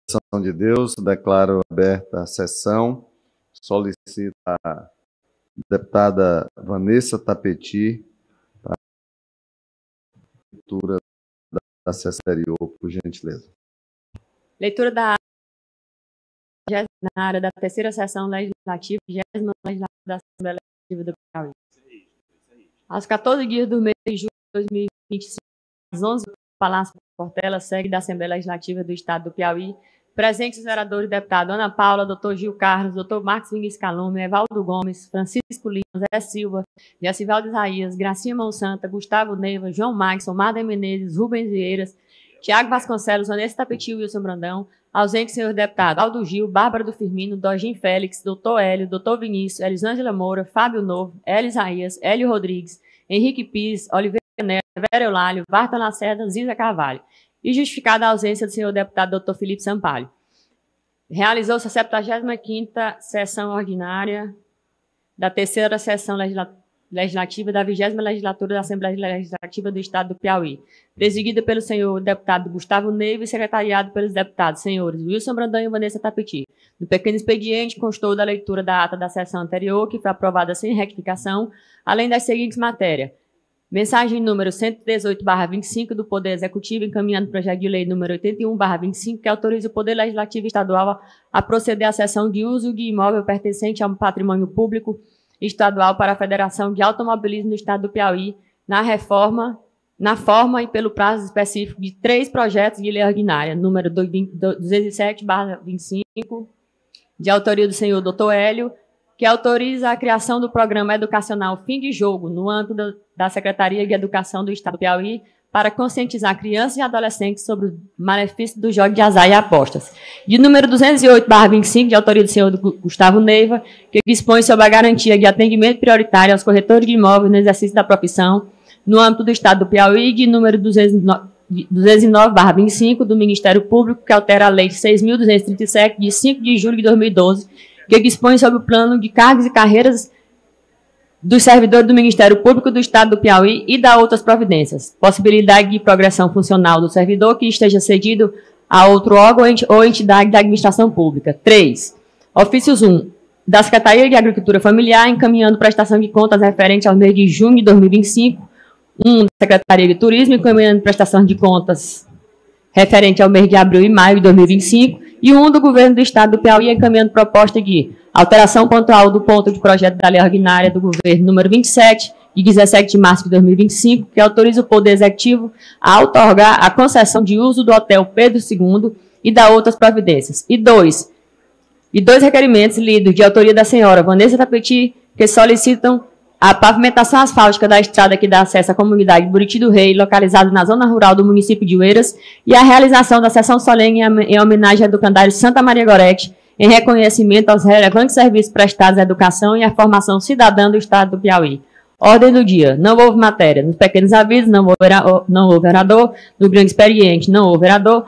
Ação de Deus, declaro aberta a sessão. Solicito a deputada Vanessa Tapeti para a leitura da sessão anterior, por gentileza. Leitura da na área da terceira sessão legislativa, 20ª legislativa da Assembleia Legislativa do Piauí. Aos 14 dias do mês de julho de 2025, às 11 horas, o Palácio Portela, sede da Assembleia Legislativa do Estado do Piauí, presentes os vereadores e deputados Ana Paula, doutor Gil Carlos, doutor Marcos Vinícius Calume, Evaldo Gomes, Francisco Lima, Zé Silva, Jacivaldo Isaías, Gracinha Monsanta, Gustavo Neiva, João Maxson, Marden Menezes, Rubens Vieiras, Tiago Vasconcelos, Vanessa Tapeti e Wilson Brandão, ausente, senhor deputado Aldo Gil, Bárbara do Firmino, Dogim Félix, doutor Hélio, doutor Vinícius, Elisângela Moura, Fábio Novo, Hélio Isaías, Hélio Rodrigues, Henrique Pires, Oliveira Neto, Vera Eulálio, Varta Lacerda, Ziza Carvalho. E justificada a ausência do senhor deputado doutor Felipe Sampaio. Realizou-se a 75ª sessão ordinária da terceira sessão legislativa da 20ª legislatura da Assembleia Legislativa do Estado do Piauí, presidida pelo senhor deputado Gustavo Neiva e secretariado pelos deputados senhores Wilson Brandão e Vanessa Tapeti. No pequeno expediente constou da leitura da ata da sessão anterior, que foi aprovada sem retificação, além das seguintes matérias. Mensagem número 118/25 do Poder Executivo, encaminhando o projeto de lei número 81/25, que autoriza o Poder Legislativo Estadual a proceder à cessão de uso de imóvel pertencente ao patrimônio público estadual para a Federação de Automobilismo do Estado do Piauí, na forma e pelo prazo específico de 3 projetos de lei ordinária, número 207/25, de autoria do senhor Dr. Hélio, que autoriza a criação do programa educacional Fim de Jogo, no âmbito da Secretaria de Educação do Estado do Piauí, para conscientizar crianças e adolescentes sobre os malefícios do jogo de azar e apostas. De número 208/25, de autoria do senhor Gustavo Neiva, que dispõe sobre a garantia de atendimento prioritário aos corretores de imóveis no exercício da profissão, no âmbito do Estado do Piauí, de número 209/25, do Ministério Público, que altera a Lei 6.237, de 5 de julho de 2012, que dispõe sobre o plano de cargos e carreiras dos servidores do Ministério Público do Estado do Piauí e da outras providências. Possibilidade de progressão funcional do servidor que esteja cedido a outro órgão ou entidade da administração pública. 3. Ofícios 1. Da Secretaria de Agricultura Familiar, encaminhando prestação de contas referente ao mês de junho de 2025. 1. Da Secretaria de Turismo, encaminhando prestação de contas referente ao mês de abril e maio de 2025. E 1 do Governo do Estado do Piauí, encaminhando proposta de alteração pontual do ponto de projeto da Lei Ordinária do Governo número 27, de 17 de março de 2025, que autoriza o Poder Executivo a outorgar a concessão de uso do Hotel Pedro II e da outras providências. E dois requerimentos lidos de autoria da senhora Vanessa Tapeti, que solicitam a pavimentação asfáltica da estrada que dá acesso à comunidade de Buriti do Rei, localizada na zona rural do município de Oeiras, e a realização da sessão solene em homenagem ao educandário Santa Maria Gorete, em reconhecimento aos relevantes serviços prestados à educação e à formação cidadã do Estado do Piauí. Ordem do dia. Não houve matéria. Nos pequenos avisos, não houve vereador. No grande expediente, não houve vereador.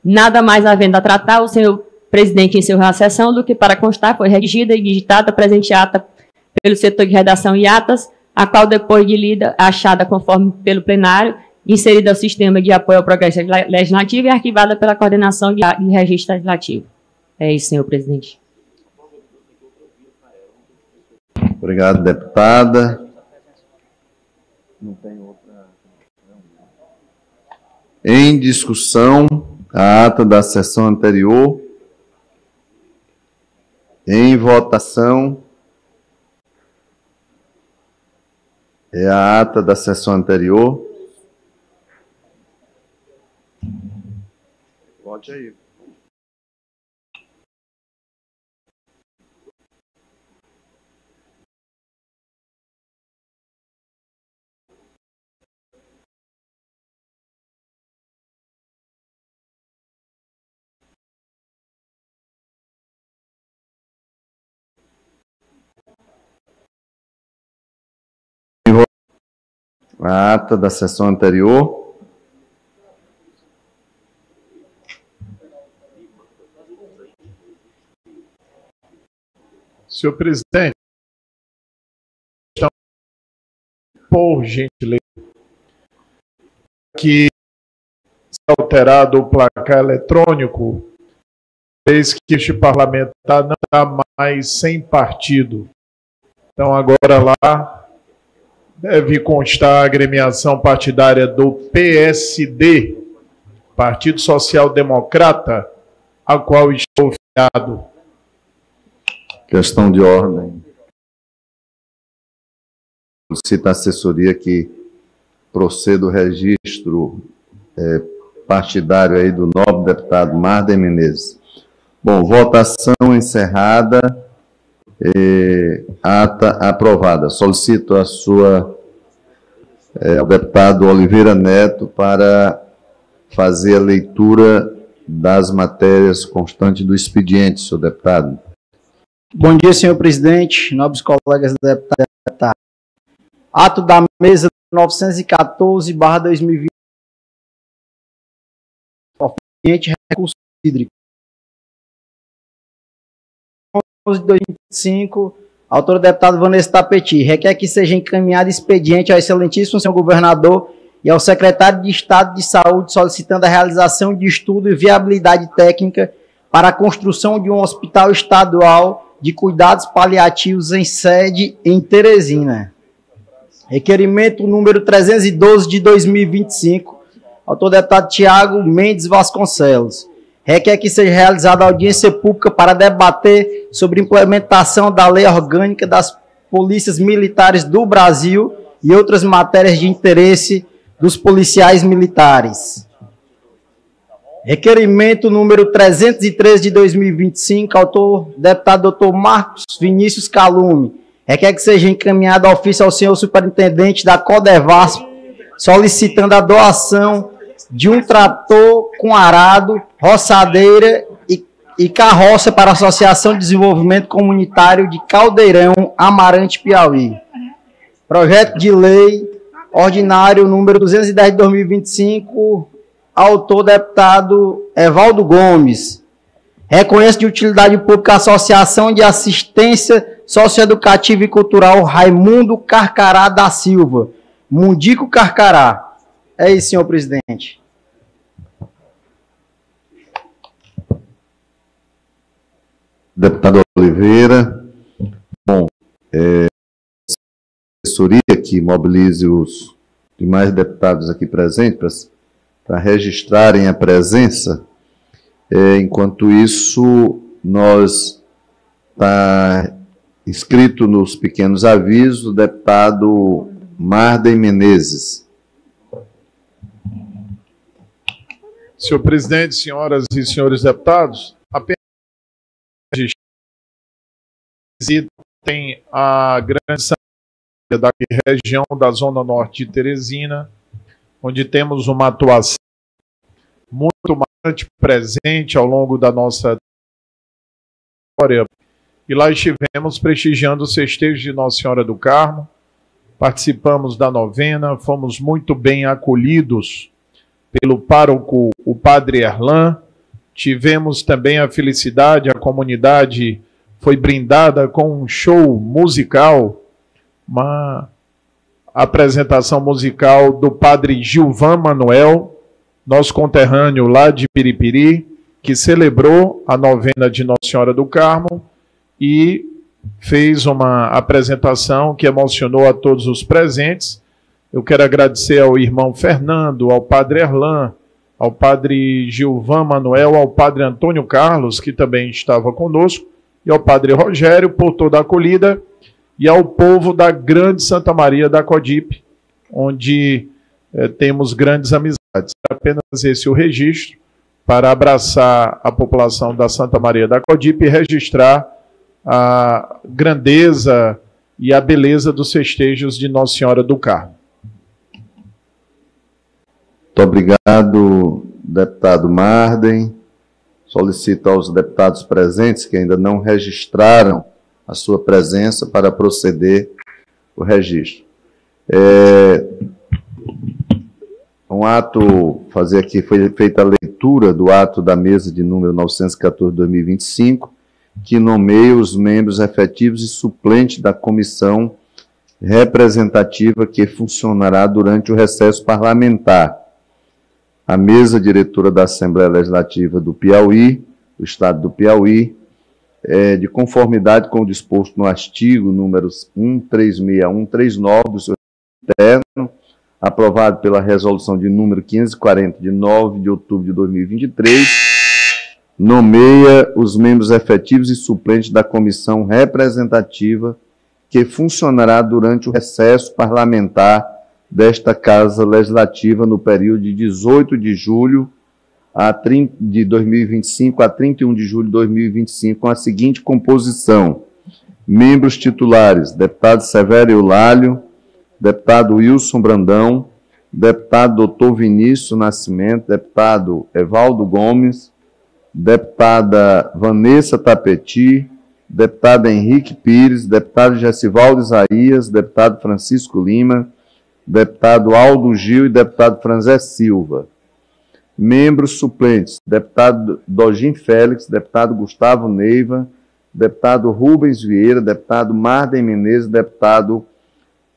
Nada mais havendo a tratar, o senhor presidente encerrou a sessão, do que para constar foi redigida e digitada a presente ata pelo setor de redação e atas, a qual, depois de lida, achada conforme pelo plenário, inserida ao sistema de apoio ao progresso legislativo e arquivada pela coordenação de registro legislativo. É isso, senhor presidente. Obrigado, deputada. Não tem outra. Em discussão, a ata da sessão anterior. Em votação. É a ata da sessão anterior. Vote aí. A ata da sessão anterior. Senhor presidente, por gentileza, que se alterado o placar eletrônico vez que este parlamentar não está mais sem partido. Então, agora lá deve constar a agremiação partidária do PSD, Partido Social Democrata, a qual estou filiado. Questão de ordem. Solicita a assessoria que proceda o registro partidário aí do nobre deputado Marden Menezes. Bom, votação encerrada, ata aprovada. Solicito a sua, ao deputado Oliveira Neto para fazer a leitura das matérias constantes do expediente, senhor deputado. Bom dia, senhor presidente, nobres colegas deputados. Ato da mesa 914/2020, recurso hídrico. 11 de 2025, autor deputado Vanessa Tapeti, requer que seja encaminhado expediente ao excelentíssimo senhor governador e ao secretário de Estado de Saúde solicitando a realização de estudo e viabilidade técnica para a construção de um hospital estadual de cuidados paliativos em sede em Teresina. Requerimento número 312 de 2025, autor deputado Tiago Mendes Vasconcelos. Requer que seja realizada audiência pública para debater sobre implementação da Lei Orgânica das Polícias Militares do Brasil e outras matérias de interesse dos policiais militares. Requerimento número 313 de 2025, autor deputado Dr. Marcos Vinícius Calume. Requer que seja encaminhado ofício ao senhor superintendente da Codevasp, solicitando a doação de um trator com arado, roçadeira e carroça para a Associação de Desenvolvimento Comunitário de Caldeirão, Amarante, Piauí. Projeto de lei ordinário número 210 de 2025, autor deputado Evaldo Gomes. Reconhece de utilidade pública a Associação de Assistência Socioeducativa e Cultural Raimundo Carcará da Silva, Mundico Carcará. É isso, senhor presidente. Deputado Oliveira, bom, assessoria que mobilize os demais deputados aqui presentes para registrarem a presença. Enquanto isso, nós está inscrito nos pequenos avisos o deputado Marden Menezes. Senhor presidente, senhoras e senhores deputados, apenas tem a grande da região da Zona Norte de Teresina, onde temos uma atuação muito marcante presente ao longo da nossa história. E lá estivemos prestigiando os festejos de Nossa Senhora do Carmo, participamos da novena, fomos muito bem acolhidos pelo pároco, o padre Erlan. Tivemos também a felicidade, a comunidade foi brindada com um show musical, uma apresentação musical do padre Gilvan Manuel, nosso conterrâneo lá de Piripiri, que celebrou a novena de Nossa Senhora do Carmo e fez uma apresentação que emocionou a todos os presentes. Eu quero agradecer ao irmão Fernando, ao padre Erlan, ao padre Gilvan Manuel, ao padre Antônio Carlos, que também estava conosco, e ao padre Rogério por toda a acolhida, e ao povo da grande Santa Maria da Codipe, onde temos grandes amizades. Apenas esse o registro para abraçar a população da Santa Maria da Codipe e registrar a grandeza e a beleza dos festejos de Nossa Senhora do Carmo. Muito obrigado, deputado Marden. Solicito aos deputados presentes que ainda não registraram a sua presença para proceder o registro. Um ato, fazer aqui, foi feita a leitura do ato da mesa de número 914/2025, que nomeia os membros efetivos e suplentes da comissão representativa que funcionará durante o recesso parlamentar. A mesa diretora da Assembleia Legislativa do Piauí, do Estado do Piauí, de conformidade com o disposto no artigo números 136139 do seu interno, aprovado pela resolução de número 540, de 9 de outubro de 2023, nomeia os membros efetivos e suplentes da comissão representativa que funcionará durante o recesso parlamentar desta Casa Legislativa no período de 18 de julho de 2025 a 31 de julho de 2025, com a seguinte composição: membros titulares, deputado Severo Eulálio, deputado Wilson Brandão, deputado Dr. Vinícius Nascimento, deputado Evaldo Gomes, deputada Vanessa Tapeti, deputado Henrique Pires, deputado Gessivaldo Isaías, deputado Francisco Lima, deputado Aldo Gil e deputado Franzé Silva. Membros suplentes, deputado Dogim Félix, deputado Gustavo Neiva, deputado Rubens Vieira, deputado Marden Menezes, deputado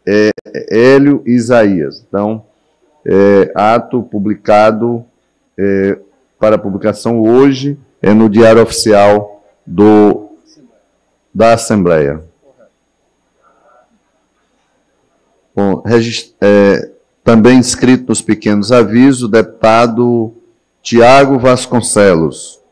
Hélio Isaías. Então, ato publicado para publicação hoje, no Diário Oficial da Assembleia. Bom, também inscrito nos pequenos avisos, o deputado Tiago Vasconcelos.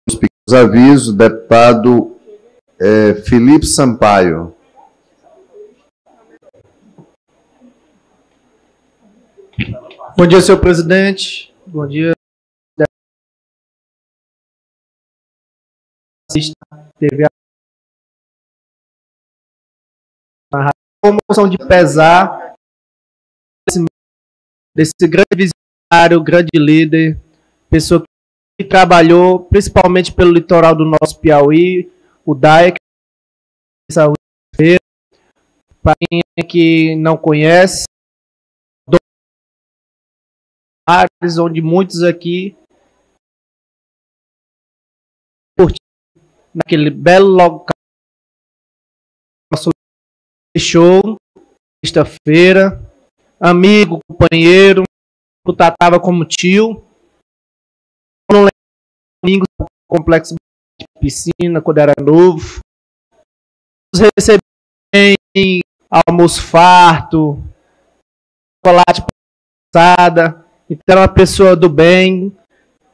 Nos pequenos avisos, deputado Felipe Sampaio. Bom dia, senhor presidente. Bom dia. Teve a promoção de pesar desse grande visionário, grande líder, pessoa que trabalhou principalmente pelo litoral do nosso Piauí, o DAEC, para quem que não conhece, onde muitos aqui naquele belo local nosso show, sexta-feira, amigo, companheiro, eu tratava como tio, não lembro domingo no complexo de piscina quando era novo, nos recebi bem, almoço farto, chocolate passada. Então, era uma pessoa do bem,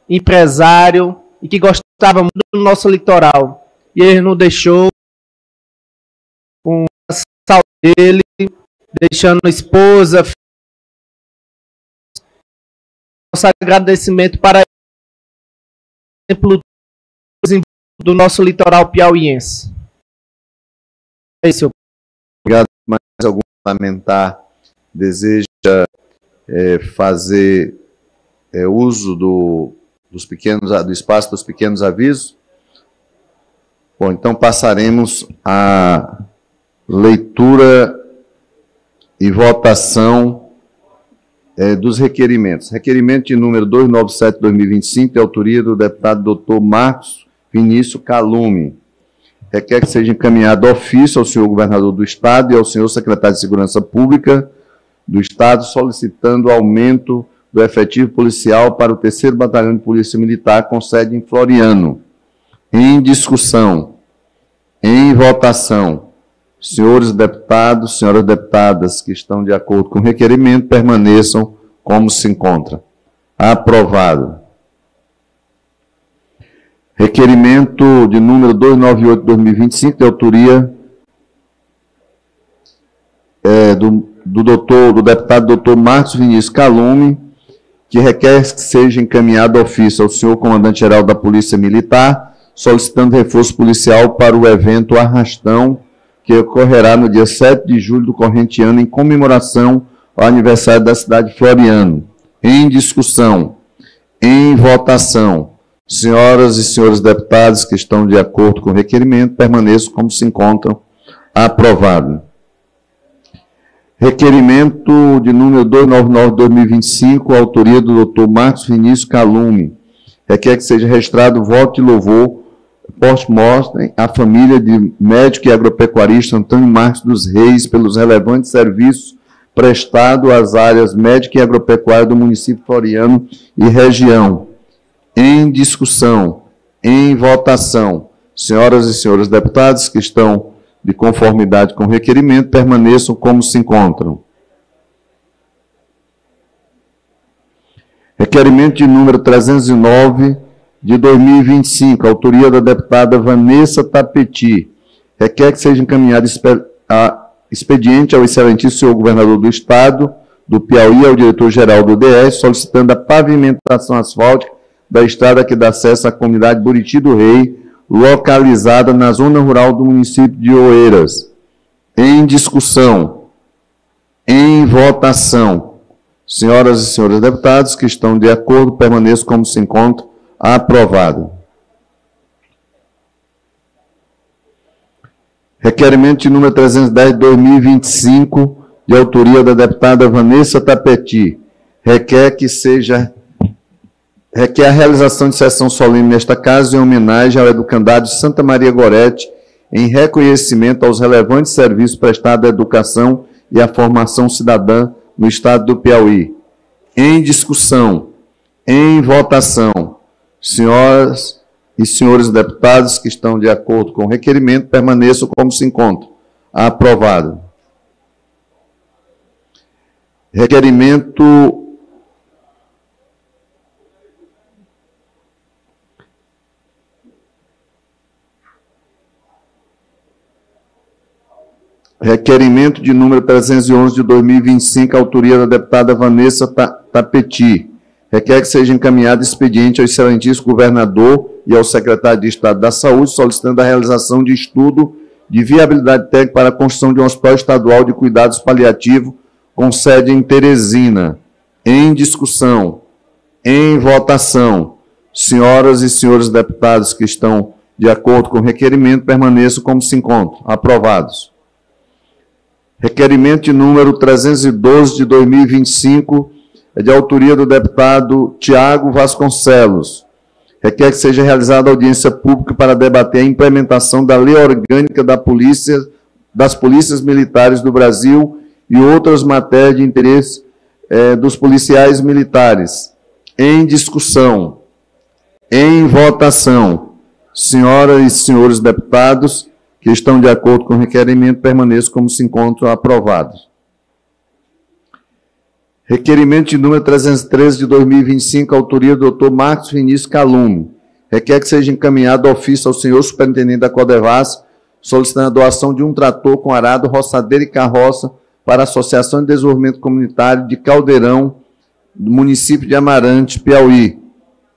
empresário, e que gostava muito do nosso litoral. E ele nos deixou com a saúde dele, deixando a esposa. Nosso agradecimento para o exemplo do nosso litoral piauiense. É isso. Obrigado. Mais algum parlamentar deseja fazer uso do espaço dos pequenos avisos? Bom, então passaremos à leitura e votação dos requerimentos. Requerimento de número 297/2025, de autoria do deputado Dr. Marcos Vinícius Calume. Requer que seja encaminhado ofício ao senhor governador do Estado e ao senhor secretário de Segurança Pública do Estado, solicitando aumento do efetivo policial para o 3º Batalhão de Polícia Militar, com sede em Floriano. Em discussão, em votação, senhores deputados, senhoras deputadas que estão de acordo com o requerimento, permaneçam como se encontra. Aprovado. Requerimento de número 298/2025, de autoria do deputado Dr. Marcos Vinícius Calume, que requer que seja encaminhado ofício ao senhor comandante-geral da Polícia Militar, solicitando reforço policial para o evento Arrastão, que ocorrerá no dia 7 de julho do corrente ano, em comemoração ao aniversário da cidade de Floriano. Em discussão, em votação, senhoras e senhores deputados que estão de acordo com o requerimento, permaneçam como se encontram. Aprovado. Requerimento de número 299/2025, autoria do Dr. Marcos Vinícius Calume. Requer que seja registrado voto de louvor post-mortem à família de médico e agropecuarista Antônio Marques dos Reis pelos relevantes serviços prestados às áreas médica e agropecuária do município Floriano e região. Em discussão, em votação, senhoras e senhores deputados que estão de conformidade com o requerimento, permaneçam como se encontram. Requerimento de número 309 de 2025, autoria da deputada Vanessa Tapeti. Requer que seja encaminhado expediente ao excelentíssimo senhor governador do Estado, do Piauí, ao diretor-geral do DS, solicitando a pavimentação asfáltica da estrada que dá acesso à comunidade Buriti do Rei, localizada na zona rural do município de Oeiras. Em discussão, em votação, senhoras e senhores deputados que estão de acordo, permaneçam como se encontram. Aprovado. Requerimento de número 310 de 2025, de autoria da deputada Vanessa Tapeti. Requer a realização de sessão solene nesta casa em homenagem ao educandário Santa Maria Gorete, em reconhecimento aos relevantes serviços prestados à educação e à formação cidadã no estado do Piauí. Em discussão, em votação, senhoras e senhores deputados que estão de acordo com o requerimento, permaneçam como se encontram. Aprovado. Requerimento de número 311 de 2025, autoria da deputada Vanessa Tapeti. Requer que seja encaminhado expediente ao excelentíssimo governador e ao secretário de Estado da Saúde, solicitando a realização de estudo de viabilidade técnica para a construção de um hospital estadual de cuidados paliativos com sede em Teresina. Em discussão, em votação, senhoras e senhores deputados que estão de acordo com o requerimento, permaneçam como se encontram. Aprovados. Requerimento de número 312 de 2025, é de autoria do deputado Tiago Vasconcelos. Requer que seja realizada audiência pública para debater a implementação da Lei Orgânica das Polícias Militares do Brasil e outras matérias de interesse dos policiais militares. Em discussão, em votação, senhoras e senhores deputados que estão de acordo com o requerimento, permaneçam como se encontram. Aprovados. Requerimento de número 313 de 2025, autoria do Dr. Marcos Vinícius Calume. Requer que seja encaminhado ofício ao senhor superintendente da Codevasf, solicitando a doação de um trator com arado, roçadeira e carroça para a Associação de Desenvolvimento Comunitário de Caldeirão, do município de Amarante, Piauí.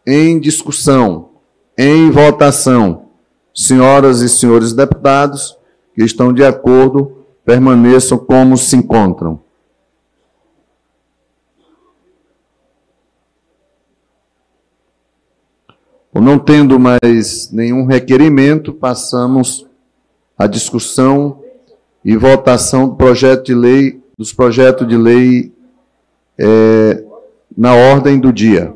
Em discussão, em votação, senhoras e senhores deputados que estão de acordo, permaneçam como se encontram. Não tendo mais nenhum requerimento, passamos à discussão e votação do projeto de lei, dos projetos de lei na ordem do dia.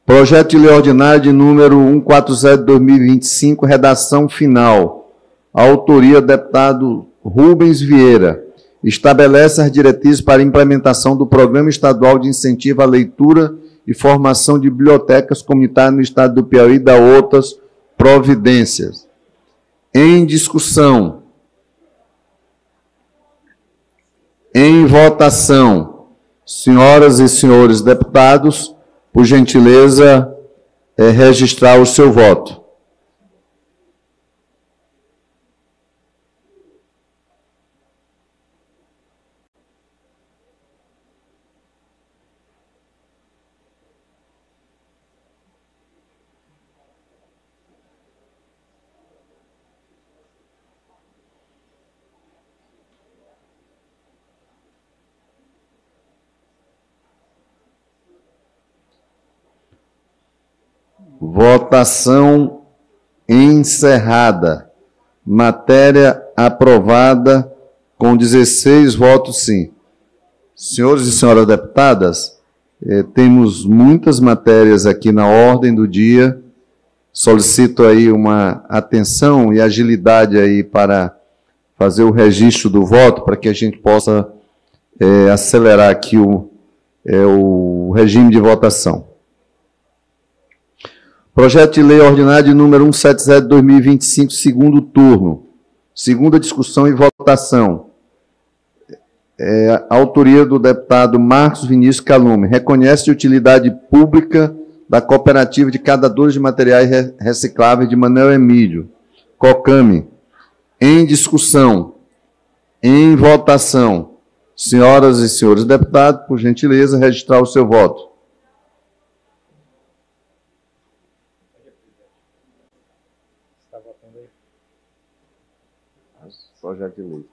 Projeto de lei ordinário de número 140 de 2025, redação final. Autoria do deputado Rubens Vieira. Estabelece as diretrizes para a implementação do Programa Estadual de Incentivo à Leitura e Formação de Bibliotecas Comunitárias no Estado do Piauí e da outras providências. Em discussão. Em votação. Senhoras e senhores deputados, por gentileza, registrar o seu voto. Votação encerrada. Matéria aprovada com 16 votos sim. Senhores e senhoras deputadas, Temos muitas matérias aqui na ordem do dia. Solicito aí uma atenção e agilidade aí para fazer o registro do voto, para que a gente possa acelerar aqui o regime de votação. Projeto de lei ordinário de número 170 de 2025, segundo turno. Segunda discussão e votação. Autoria do deputado Marcos Vinícius Calume. Reconhece a utilidade pública da Cooperativa de Catadores de Materiais Recicláveis de Manuel Emílio. COCAME. Em discussão. Em votação. Senhoras e senhores deputados, por gentileza, registrar o seu voto. Projeto de lei.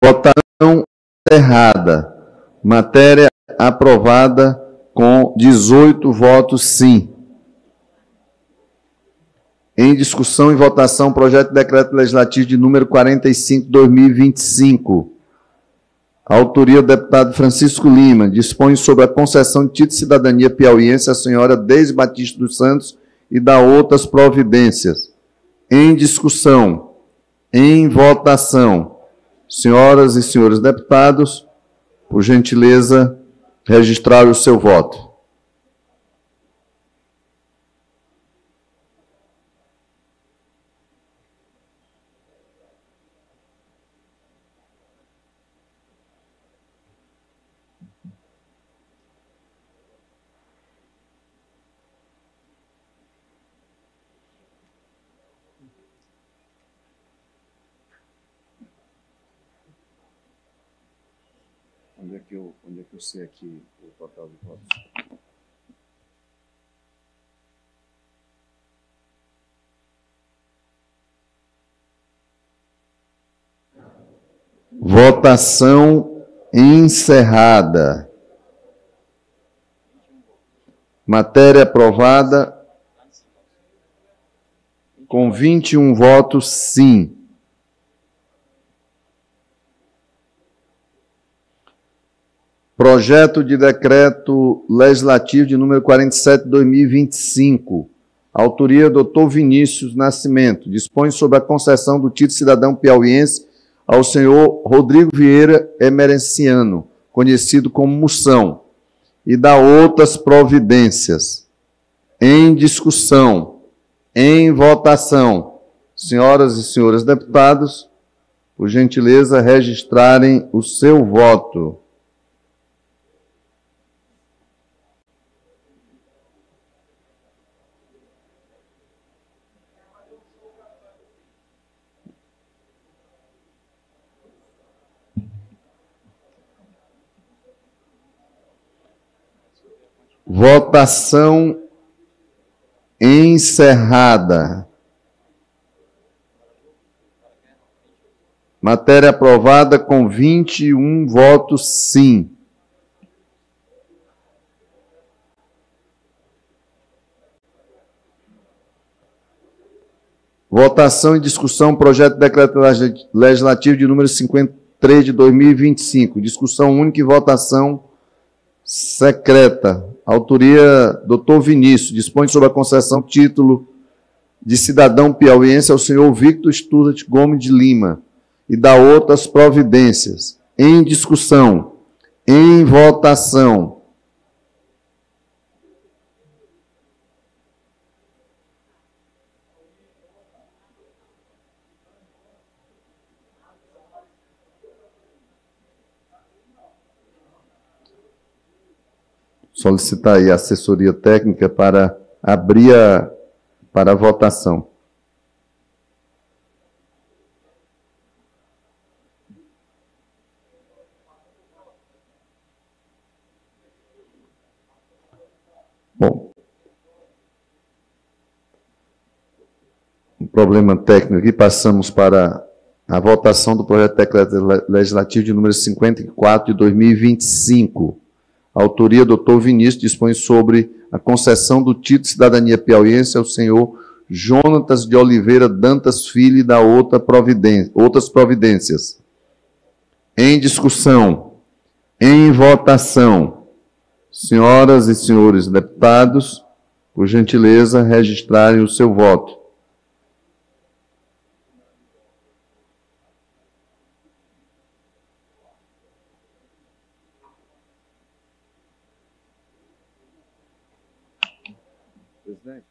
Votação encerrada. Matéria aprovada com 18 votos sim. Em discussão e votação, projeto de decreto legislativo de número 45 de 2025. Autoria do deputado Francisco Lima. Dispõe sobre a concessão de título de cidadania piauiense à senhora Deise Batista dos Santos e dá outras providências. Em discussão. Em votação. Senhoras e senhores deputados, por gentileza, registrar o seu voto. Onde é que eu sei aqui o total de votos? Votação encerrada. Matéria aprovada com 21 votos sim. Projeto de decreto legislativo de número 47 de 2025. Autoria do Dr. Vinícius Nascimento. Dispõe sobre a concessão do título de cidadão piauiense ao senhor Rodrigo Vieira Emerenciano, conhecido como Moção, e dá outras providências. Em discussão. Em votação. Senhoras e senhores deputados, por gentileza, registrarem o seu voto. Votação encerrada. Matéria aprovada com 21 votos sim. Votação e discussão, projeto de decreto legislativo de número 53 de 2025. Discussão única e votação secreta. Autoria, Dr. Vinícius. Dispõe sobre a concessão de título de cidadão piauiense ao senhor Victor Stuart Gomes de Lima e dá outras providências. Em discussão. Em votação. Solicitar aí a assessoria técnica para abrir para a votação. Bom, um problema técnico aqui, passamos para a votação do projeto de decreto legislativo de número 54 de 2025. A autoria do Dr. Vinícius dispõe sobre a concessão do título de cidadania piauiense ao senhor Jonatas de Oliveira Dantas Filho e da outras providências. Em discussão, em votação, senhoras e senhores deputados, por gentileza, registrarem o seu voto. Presidente.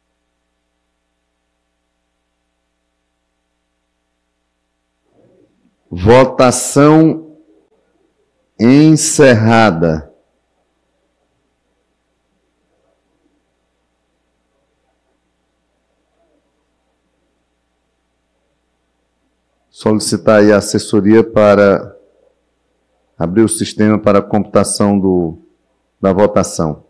Votação encerrada. Solicitar aí a assessoria para abrir o sistema para a computação da votação.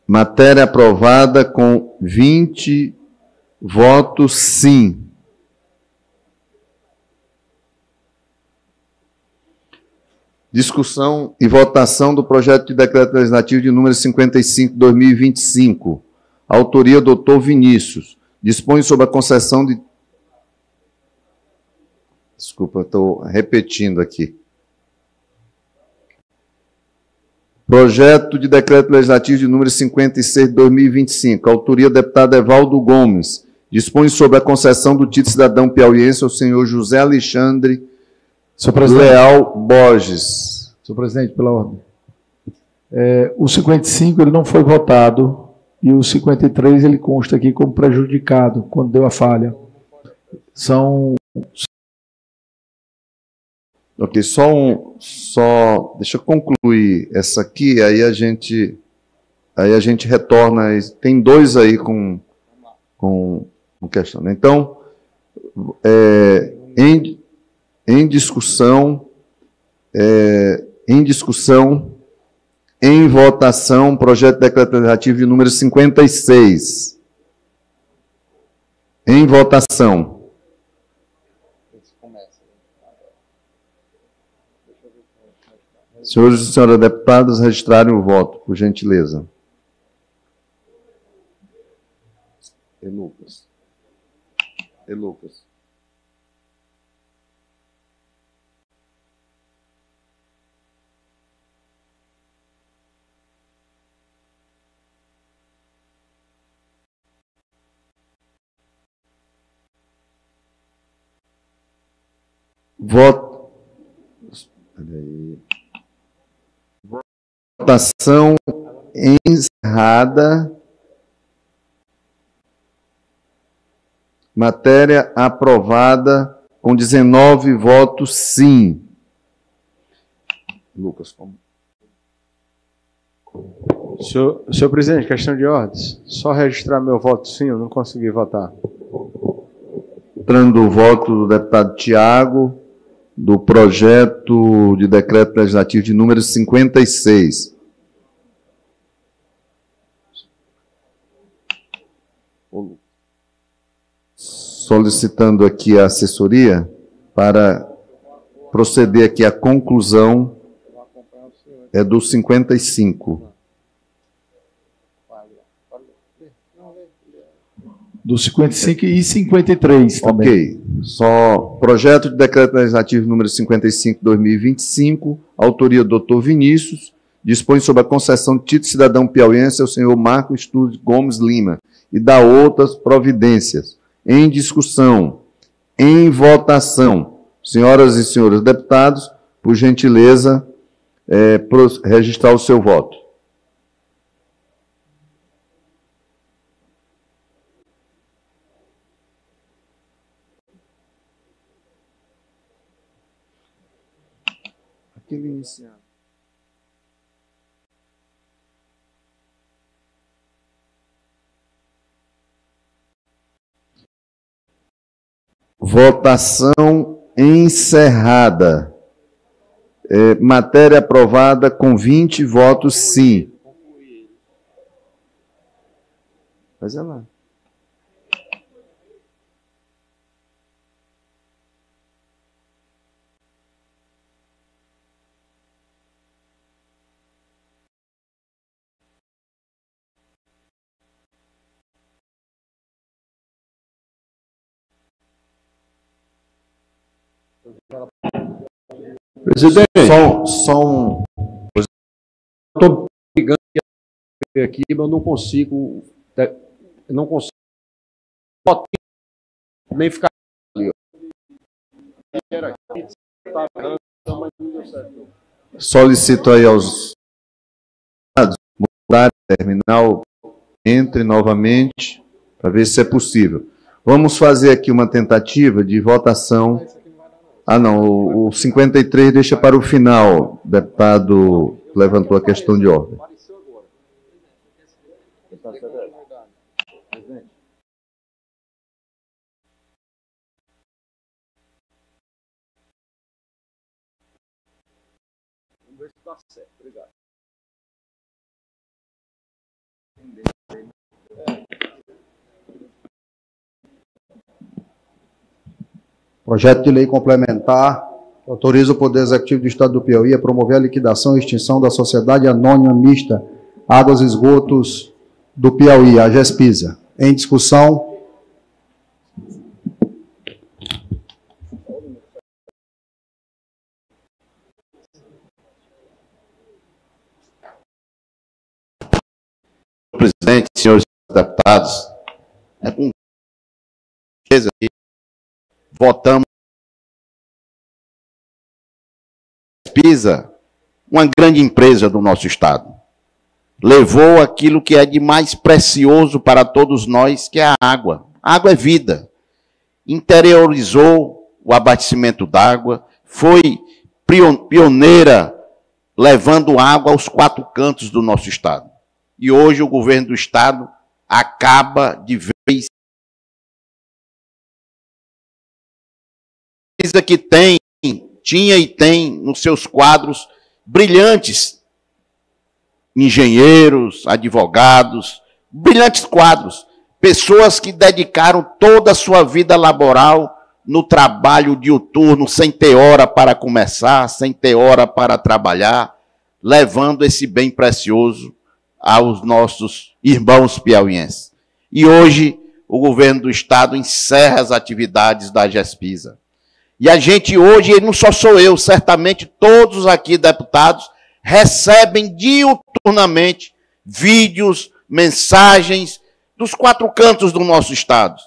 Matéria aprovada com 20 votos sim. Discussão e votação do projeto de decreto legislativo de número 55 de 2025. Autoria do Dr. Vinícius. Dispõe sobre a concessão de... Desculpa, estou repetindo aqui. Projeto de decreto legislativo de número 56 de 2025. Autoria do deputado Evaldo Gomes. Dispõe sobre a concessão do título de cidadão piauiense ao senhor José Alexandre Leal Borges. Senhor presidente, pela ordem. O 55 ele não foi votado e o 53 ele consta aqui como prejudicado quando deu a falha. São... Ok, deixa eu concluir essa aqui, aí a gente retorna. Tem dois aí com questão. Então, em discussão, em votação, projeto de decreto legislativo de número 56. Em votação. Senhores e senhoras deputadas, registrarem o voto, por gentileza. Lucas. Votação encerrada. Matéria aprovada com 19 votos sim. Lucas, como? Senhor presidente, questão de ordens. Só registrar meu voto sim, eu não consegui votar. Entrando o voto do deputado Tiago, do projeto de decreto legislativo de número 56. Solicitando aqui a assessoria para proceder aqui à conclusão do 55. Do 55 e 53 também. Ok. Só projeto de decreto legislativo número 55 de 2025, autoria do Dr. Vinícius, dispõe sobre a concessão de título de cidadão piauiense ao senhor Marco Estúdio Gomes Lima e da outras providências. Em discussão, em votação. Senhoras e senhores deputados, por gentileza, registrar o seu voto. Aquele iniciado. Votação encerrada. Matéria aprovada com 20 votos sim. Mas é lá. Presidente, Estou ligando aqui, mas eu não consigo nem ficar ali. Solicito aí aos mudar o terminal, entre novamente, para ver se é possível. Vamos fazer aqui uma tentativa de votação. Ah, não, o 53 deixa para o final. O deputado levantou a questão de ordem. Projeto de lei complementar que autoriza o Poder Executivo do Estado do Piauí a promover a liquidação e extinção da Sociedade Anônima Mista Águas e Esgotos do Piauí, a GESPISA. Em discussão. Presidente, senhores deputados, é com certeza que votamos GESPISA, uma grande empresa do nosso estado. Levou aquilo que é de mais precioso para todos nós, que é a água. A água é vida. Interiorizou o abastecimento d'água, foi pioneira levando água aos 4 cantos do nosso estado. E hoje o governo do estado acaba de vez que tinha e tem nos seus quadros brilhantes engenheiros, advogados, brilhantes quadros, pessoas que dedicaram toda a sua vida laboral no trabalho diuturno, sem ter hora para começar, sem ter hora para trabalhar, levando esse bem precioso aos nossos irmãos piauienses. E hoje o governo do estado encerra as atividades da GESPISA. E a gente hoje, não só sou eu, certamente todos aqui deputados recebem diuturnamente vídeos, mensagens dos 4 cantos do nosso estado,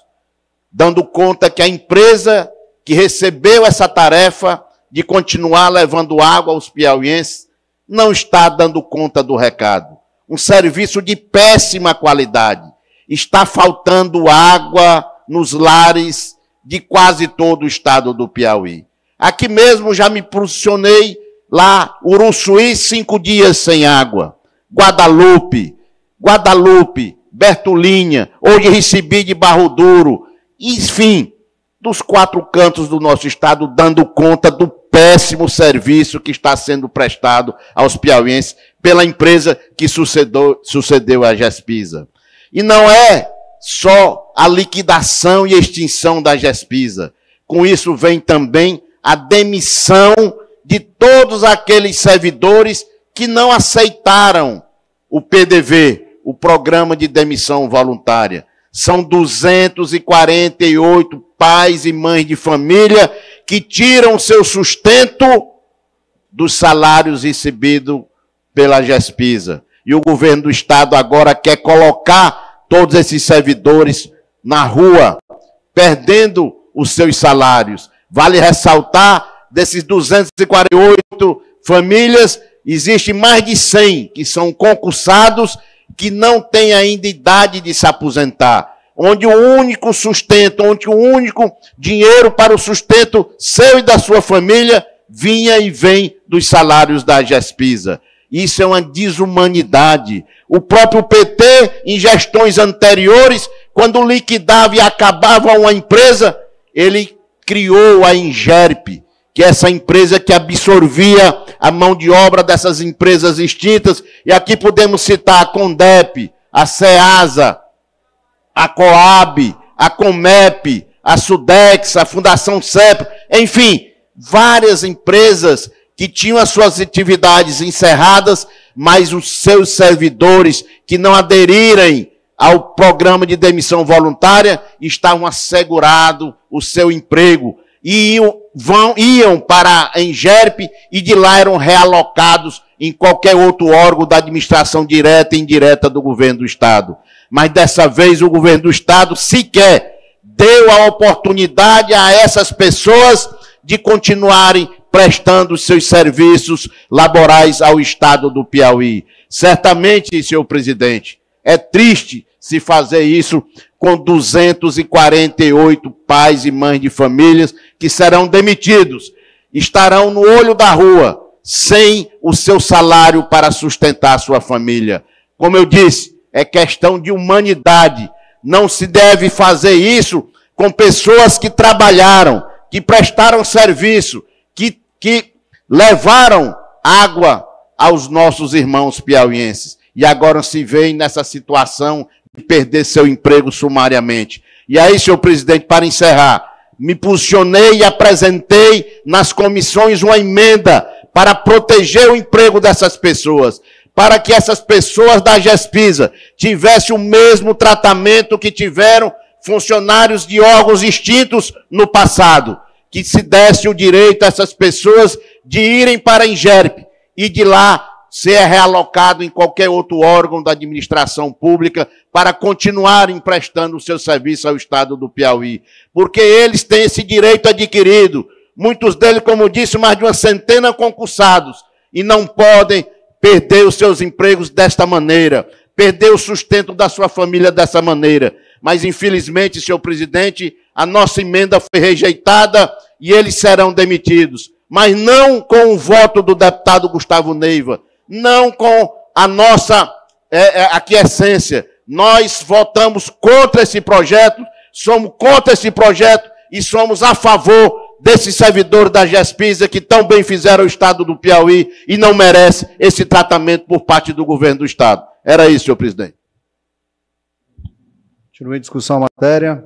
dando conta que a empresa que recebeu essa tarefa de continuar levando água aos piauienses não está dando conta do recado. Um serviço de péssima qualidade. Está faltando água nos lares de quase todo o estado do Piauí. Aqui mesmo já me posicionei lá, Uruçuí, 5 dias sem água. Guadalupe, Bertolinha, hoje recebi de Barro Duro. Enfim, dos 4 cantos do nosso estado, dando conta do péssimo serviço que está sendo prestado aos piauienses pela empresa que sucedeu a GESPISA. E não é só a liquidação e extinção da GESPISA. Com isso vem também a demissão de todos aqueles servidores que não aceitaram o PDV, o Programa de Demissão Voluntária. São 248 pais e mães de família que tiram seu sustento dos salários recebidos pela GESPISA. E o governo do estado agora quer colocar todos esses servidores na rua, perdendo os seus salários. Vale ressaltar, desses 248 famílias, existem mais de 100 que são concursados, que não têm ainda idade de se aposentar, onde o único sustento, onde o único dinheiro para o sustento seu e da sua família vinha e vem dos salários da GESPISA. Isso é uma desumanidade. O próprio PT, em gestões anteriores, quando liquidava e acabava uma empresa, ele criou a Ingerp, que é essa empresa que absorvia a mão de obra dessas empresas extintas. E aqui podemos citar a Condep, a Ceasa, a Coab, a Comep, a Sudex, a Fundação CEP, enfim, várias empresas que tinham as suas atividades encerradas, mas os seus servidores que não aderirem ao programa de demissão voluntária estavam assegurados o seu emprego e iam para a Engerp e de lá eram realocados em qualquer outro órgão da administração direta e indireta do governo do Estado. Mas dessa vez o governo do Estado sequer deu a oportunidade a essas pessoas de continuarem prestando os seus serviços laborais ao Estado do Piauí. Certamente, senhor presidente, é triste se fazer isso com 248 pais e mães de famílias que serão demitidos, estarão no olho da rua, sem o seu salário para sustentar a sua família. Como eu disse, é questão de humanidade. Não se deve fazer isso com pessoas que trabalharam, que prestaram serviço, que levaram água aos nossos irmãos piauienses. E agora se veem nessa situação de perder seu emprego sumariamente. E aí, senhor presidente, para encerrar, me posicionei e apresentei nas comissões uma emenda para proteger o emprego dessas pessoas, para que essas pessoas da GESPISA tivessem o mesmo tratamento que tiveram funcionários de órgãos extintos no passado, que se desse o direito a essas pessoas de irem para a Engerp e de lá ser realocado em qualquer outro órgão da administração pública para continuarem prestando o seu serviço ao Estado do Piauí. Porque eles têm esse direito adquirido. Muitos deles, como disse, mais de uma centena concursados. E não podem perder os seus empregos desta maneira, perder o sustento da sua família dessa maneira. Mas, infelizmente, senhor presidente, a nossa emenda foi rejeitada e eles serão demitidos. Mas não com o voto do deputado Gustavo Neiva, não com a nossa aquiescência. Nós votamos contra esse projeto, somos contra esse projeto e somos a favor desses servidores da GESPISA que tão bem fizeram o Estado do Piauí e não merece esse tratamento por parte do governo do Estado. Era isso, senhor presidente. Continua em discussão a matéria.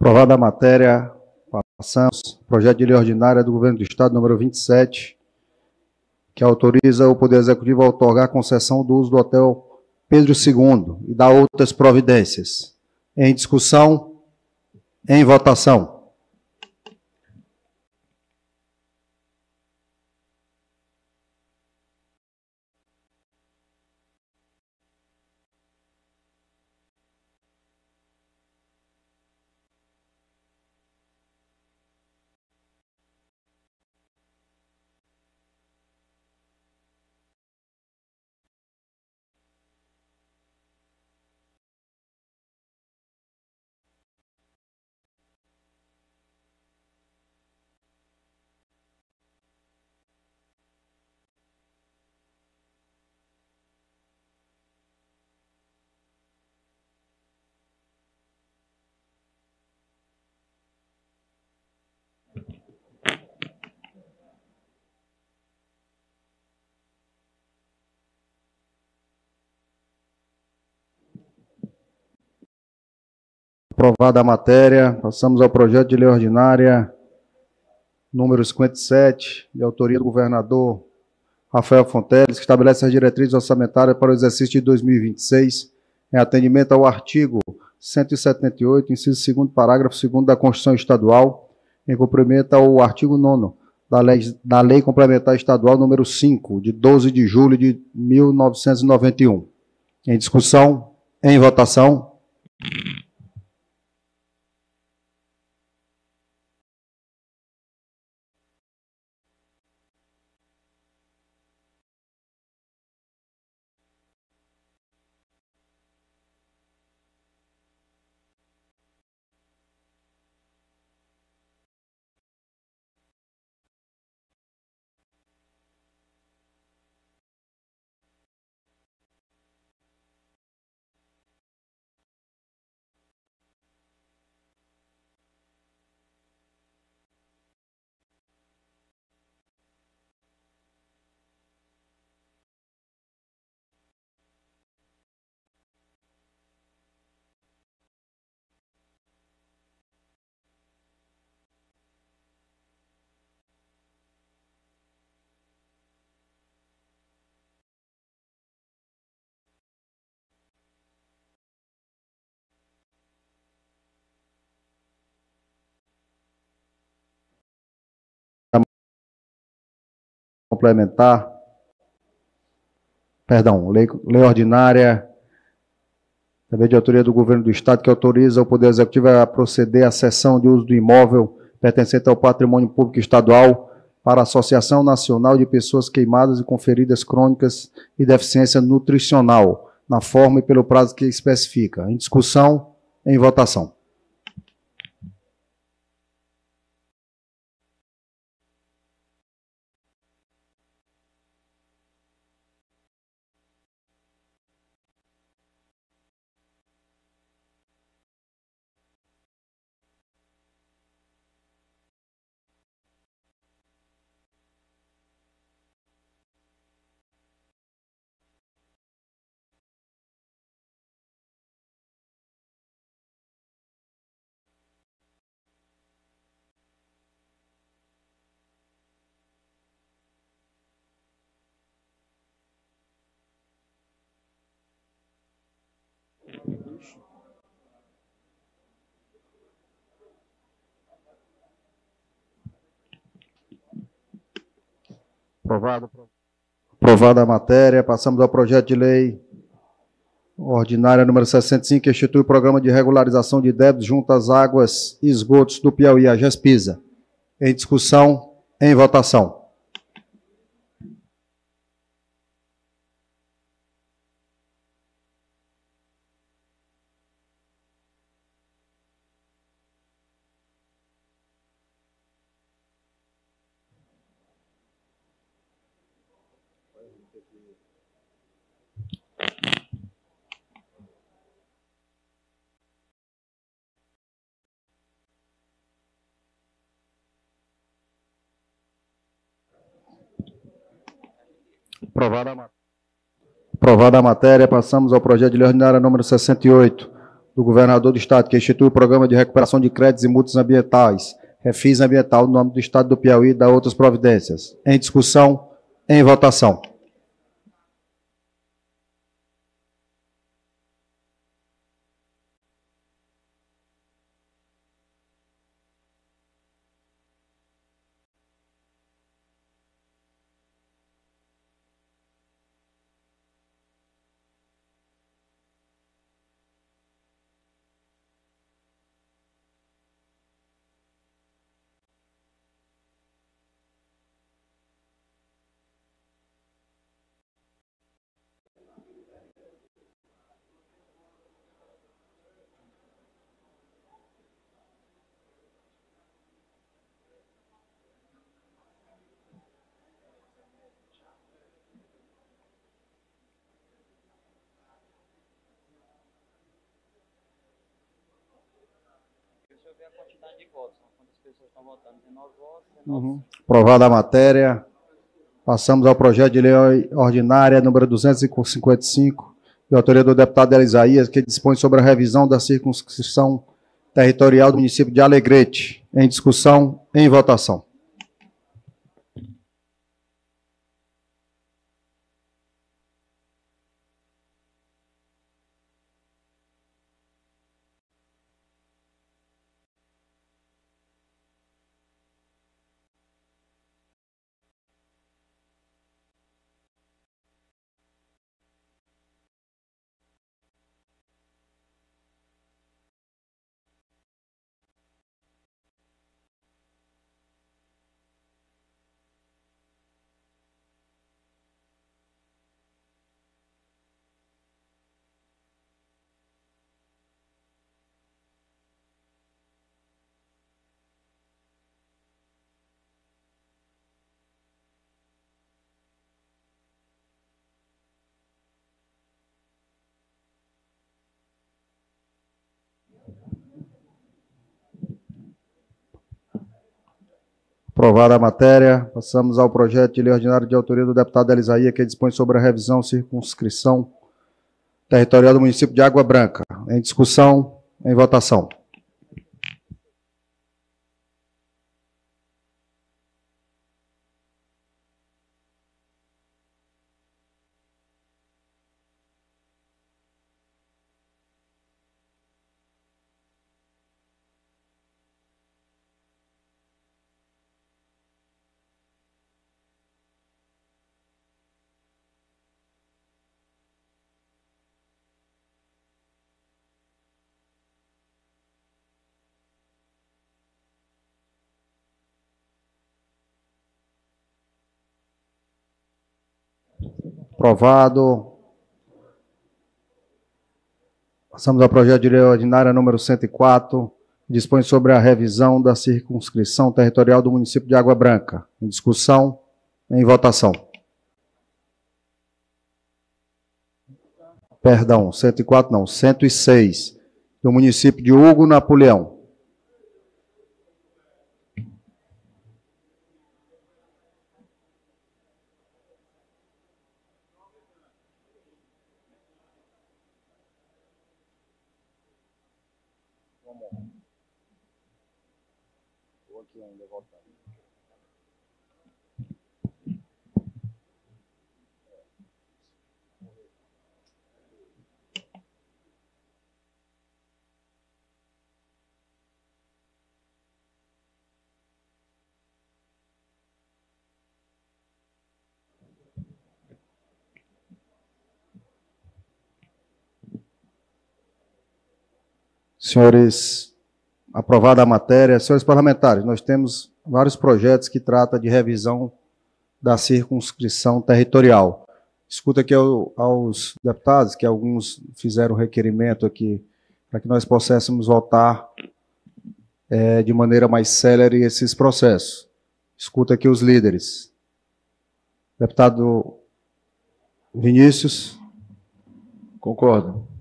Aprovada a matéria, passamos ao projeto de lei ordinária do Governo do Estado, número 27, que autoriza o Poder Executivo a outorgar a concessão do uso do Hotel Pedro II e dá outras providências. Em discussão, em votação. Aprovada a matéria, passamos ao projeto de lei ordinária número 57, de autoria do governador Rafael Fonteles, que estabelece as diretrizes orçamentárias para o exercício de 2026, em atendimento ao artigo 178, inciso 2º, parágrafo 2º da Constituição Estadual, em cumprimento ao artigo 9º da Lei Complementar Estadual número 5, de 12 de julho de 1991. Em discussão, em votação. Complementar, lei ordinária, também de autoria do Governo do Estado, que autoriza o Poder Executivo a proceder à cessão de uso do imóvel pertencente ao patrimônio público estadual para a Associação Nacional de Pessoas Queimadas e com Feridas Crônicas e Deficiência Nutricional, na forma e pelo prazo que especifica. Em discussão, em votação. Aprovada a matéria, passamos ao projeto de lei ordinária número 65, que institui o Programa de Regularização de Débitos junto às Águas e Esgotos do Piauí, a GESPISA. Em discussão, em votação. Aprovada a matéria, passamos ao projeto de lei ordinária número 68, do Governador do Estado, que institui o Programa de Recuperação de Créditos e Multas Ambientais, Refis Ambiental, no nome do Estado do Piauí e da outras providências. Em discussão, em votação. Aprovada a matéria, passamos ao projeto de lei ordinária número 255, de autoria do deputado Elisaías, que dispõe sobre a revisão da circunscrição territorial do município de Alegrete. Em discussão, em votação. Aprovada a matéria, passamos ao projeto de lei ordinário de autoria do deputado Elisaía, que dispõe sobre a revisão circunscrição territorial do município de Água Branca. Em discussão, em votação. Aprovado. Passamos ao projeto de lei ordinária número 104, que dispõe sobre a revisão da circunscrição territorial do município de Água Branca. Em discussão, em votação. Perdão, 104 não, 106, do município de Hugo Napoleão. Senhores, aprovada a matéria. Senhores parlamentares, nós temos vários projetos que tratam de revisão da circunscrição territorial. Escuta aqui aos deputados, que alguns fizeram requerimento aqui, para que nós possamos votar de maneira mais célere esses processos. Escuta aqui os líderes. Deputado Vinícius. Concordo.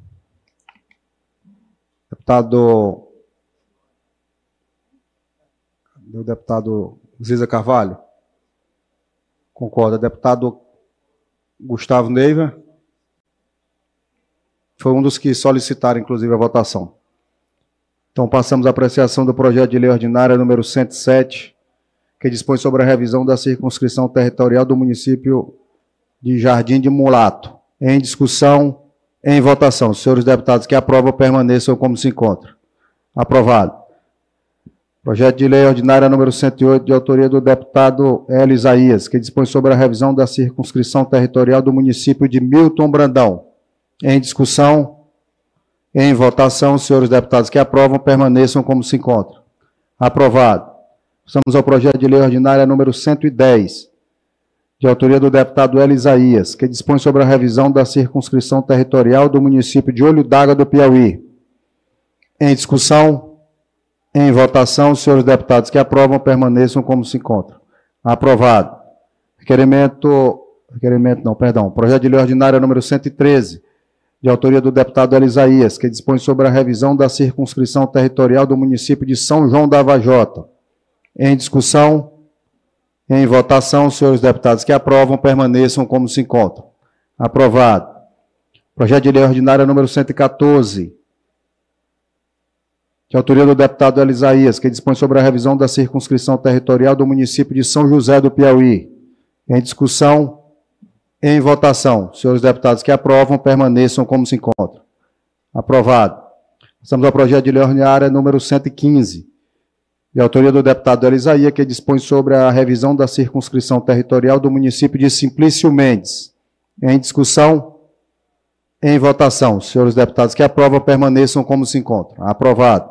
Deputado Ziza Carvalho. Concorda. Deputado Gustavo Neiva. Foi um dos que solicitaram, inclusive, a votação. Então, passamos à apreciação do projeto de lei ordinária número 107, que dispõe sobre a revisão da circunscrição territorial do município de Jardim de Mulato. Em discussão, em votação. Os senhores deputados que aprovam permaneçam como se encontram. Aprovado. Projeto de lei ordinária número 108, de autoria do deputado Elisaías, que dispõe sobre a revisão da circunscrição territorial do município de Milton Brandão. Em discussão, em votação. Os senhores deputados que aprovam permaneçam como se encontram. Aprovado. Passamos ao projeto de lei ordinária número 110, de autoria do deputado Elisaías, que dispõe sobre a revisão da circunscrição territorial do município de Olho d'Água do Piauí. Em discussão, em votação, os senhores deputados que aprovam permaneçam como se encontram. Aprovado. Projeto de lei ordinária número 113, de autoria do deputado Elisaías, que dispõe sobre a revisão da circunscrição territorial do município de São João da Vajota. Em discussão, em votação, os senhores deputados que aprovam permaneçam como se encontram. Aprovado. Projeto de lei ordinária número 114, de autoria do deputado Elisaías, que dispõe sobre a revisão da circunscrição territorial do município de São José do Piauí. Em discussão, em votação. Os senhores deputados que aprovam permaneçam como se encontram. Aprovado. Passamos ao projeto de lei ordinária número 115, de autoria do deputado Elisaías, que dispõe sobre a revisão da circunscrição territorial do município de Simplício Mendes. Em discussão, em votação. Os senhores deputados que aprovam permaneçam como se encontram. Aprovado.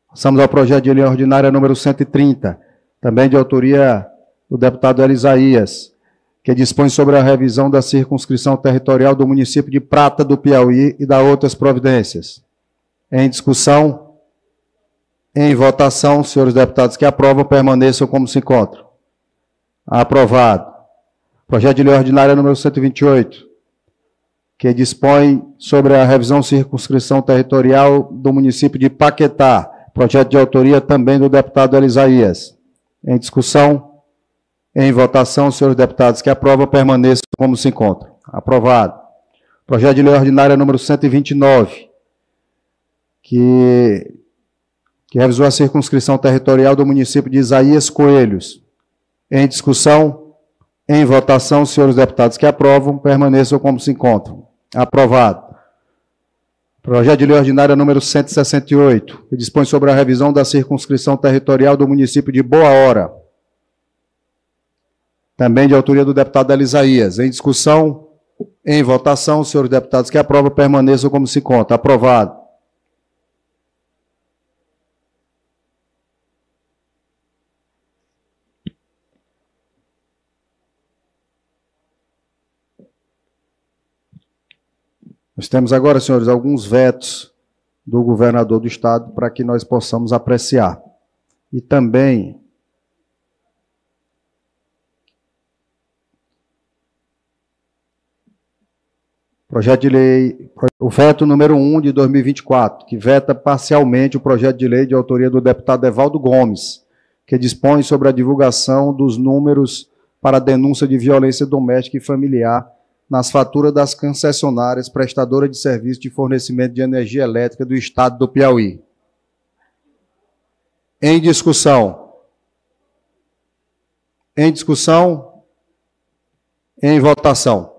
Passamos ao projeto de lei ordinária número 130, também de autoria do deputado Elisaías, que dispõe sobre a revisão da circunscrição territorial do município de Prata do Piauí e da outras providências. Em discussão, em votação, os senhores deputados que aprovam permaneçam como se encontram. Aprovado. Projeto de lei ordinária número 128, que dispõe sobre a revisão circunscrição territorial do município de Paquetá, Projeto de autoria também do deputado Elisaías. Em discussão, em votação, senhores deputados que aprovam, permaneçam como se encontram. Aprovado. Projeto de lei ordinária número 129, que revisou a circunscrição territorial do município de Isaías Coelhos. Em discussão, em votação, senhores deputados que aprovam, permaneçam como se encontram. Aprovado. Projeto de lei ordinária número 168, que dispõe sobre a revisão da circunscrição territorial do município de Boa Hora. Também de autoria do deputado Elisaías. Em discussão, em votação, senhores deputados que aprovam, permaneçam como se encontra. Aprovado. Nós temos agora, senhores, alguns vetos do governador do Estado para que nós possamos apreciar. E também projeto de lei, o veto número 1 de 2024, que veta parcialmente o projeto de lei de autoria do deputado Evaldo Gomes, que dispõe sobre a divulgação dos números para a denúncia de violência doméstica e familiar nas faturas das concessionárias prestadoras de serviço de fornecimento de energia elétrica do Estado do Piauí. Em discussão. Em discussão. Em votação.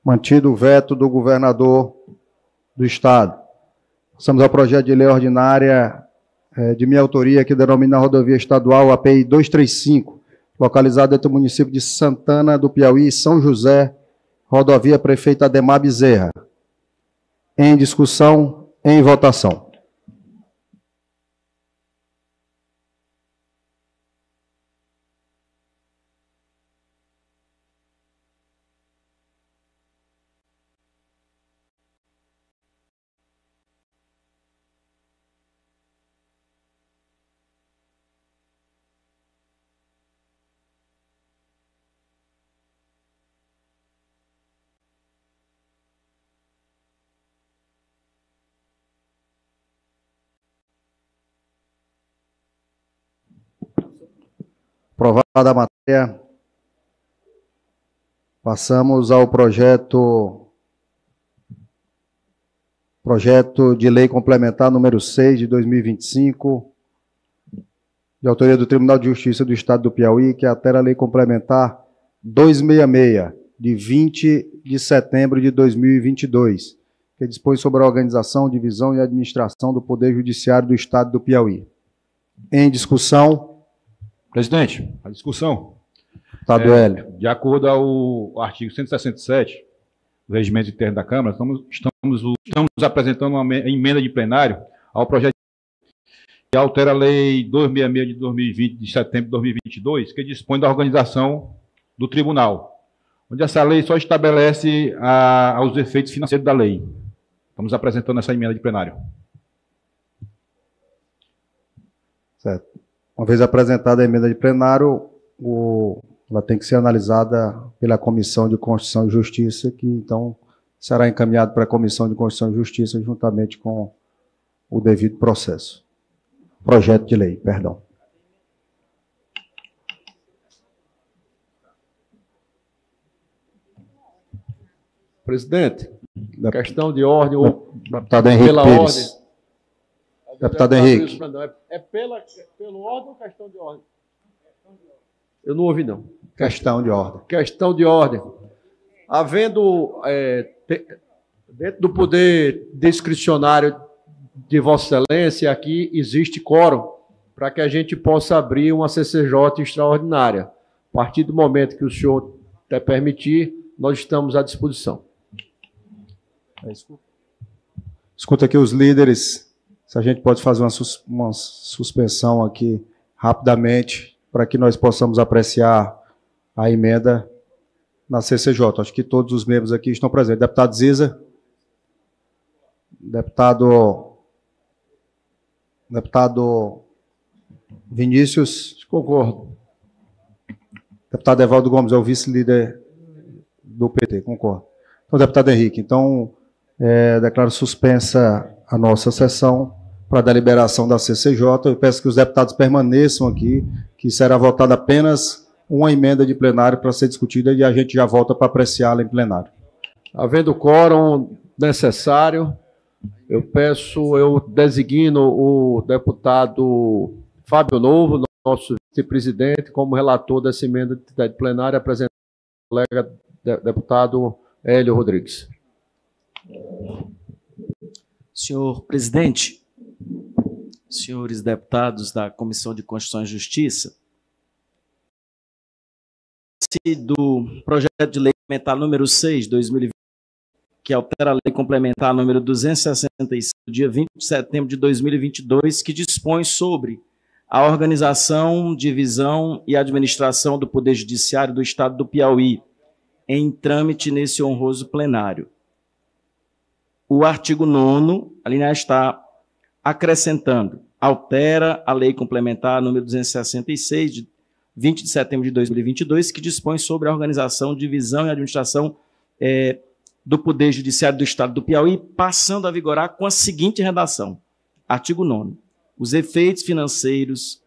Mantido o veto do governador do Estado. Passamos ao projeto de lei ordinária de minha autoria, que denomina a rodovia estadual API 235, localizada entre o município de Santana do Piauí e São José, rodovia prefeito Ademar Bezerra. Em discussão, em votação. Aprovada a matéria, passamos ao projeto de lei complementar número 6 de 2025, de autoria do Tribunal de Justiça do Estado do Piauí, que altera a lei complementar 266, de 20 de setembro de 2022, que dispõe sobre a organização, divisão e administração do Poder Judiciário do Estado do Piauí. Em discussão. Presidente, a discussão. Deputado Hélio. De acordo ao artigo 167 do Regimento Interno da Câmara, estamos apresentando uma emenda de plenário ao projeto que altera a Lei 266 de 2020, de setembro de 2022, que dispõe da organização do tribunal, onde essa lei só estabelece os efeitos financeiros da lei. Estamos apresentando essa emenda de plenário. Certo. Uma vez apresentada a emenda de plenário, ela tem que ser analisada pela Comissão de Constituição e Justiça, que então será encaminhado para a Comissão de Constituição e Justiça juntamente com o devido processo. Projeto de lei, perdão. Presidente, questão de ordem ou Deputado Henrique pela Pires. ordem. Deputado Henrique. É pelo ordem ou questão de ordem? Eu não ouvi, não. Questão de ordem. Questão de ordem. Havendo, dentro do poder discricionário de Vossa Excelência, aqui existe quórum para que a gente possa abrir uma CCJ extraordinária. A partir do momento que o senhor permitir, nós estamos à disposição. Escuta aqui os líderes, se a gente pode fazer uma suspensão aqui rapidamente, para que nós possamos apreciar a emenda na CCJ. Acho que todos os membros aqui estão presentes. Deputado Ziza. Deputado Vinícius. Concordo. Deputado Evaldo Gomes é o vice-líder do PT, concordo. Então, deputado Henrique, então, declaro suspensa a nossa sessão para a deliberação da CCJ. Eu peço que os deputados permaneçam aqui, que será votada apenas uma emenda de plenário para ser discutida e a gente já volta para apreciá-la em plenário. Havendo quórum necessário, eu designo o deputado Fábio Novo, nosso vice-presidente, como relator dessa emenda de plenária, apresentado pelo colega deputado Hélio Rodrigues. Senhor presidente, senhores deputados da Comissão de Constituição e Justiça, do projeto de lei complementar número 6, 2020, que altera a lei complementar número 265, do dia 20 de setembro de 2022, que dispõe sobre a organização, divisão e administração do Poder Judiciário do Estado do Piauí, em trâmite nesse honroso plenário. O artigo 9º, a linha está acrescentando, altera a lei complementar número 266, de 20 de setembro de 2022, que dispõe sobre a organização, divisão e administração do Poder Judiciário do Estado do Piauí, passando a vigorar com a seguinte redação. Artigo 9º. Os efeitos financeiros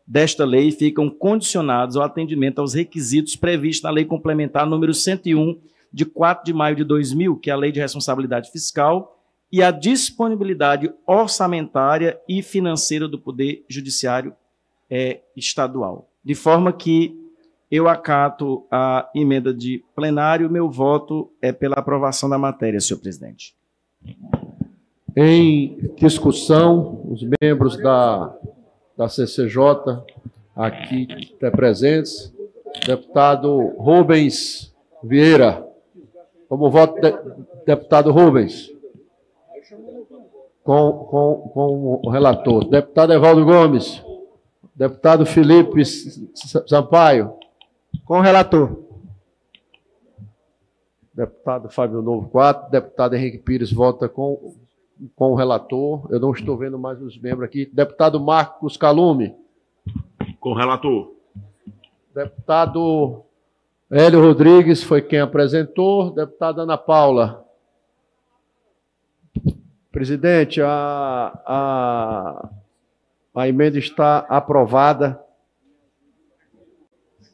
desta lei ficam condicionados ao atendimento aos requisitos previstos na Lei Complementar número 101, de 4 de maio de 2000, que é a Lei de Responsabilidade Fiscal, e a disponibilidade orçamentária e financeira do Poder Judiciário estadual. De forma que eu acato a emenda de plenário, meu voto é pela aprovação da matéria, senhor presidente. Em discussão, os membros da CCJ aqui presentes, deputado Rubens Vieira. Como voto, deputado Rubens. Com o relator. Deputado Evaldo Gomes. Deputado Felipe Sampaio. Com o relator. Deputado Fábio Novo, 4. Deputado Henrique Pires vota com o relator. Eu não estou vendo mais os membros aqui. Deputado Marcos Calume. Com o relator. Deputado Hélio Rodrigues foi quem apresentou. Deputada Ana Paula. Presidente, a emenda está aprovada.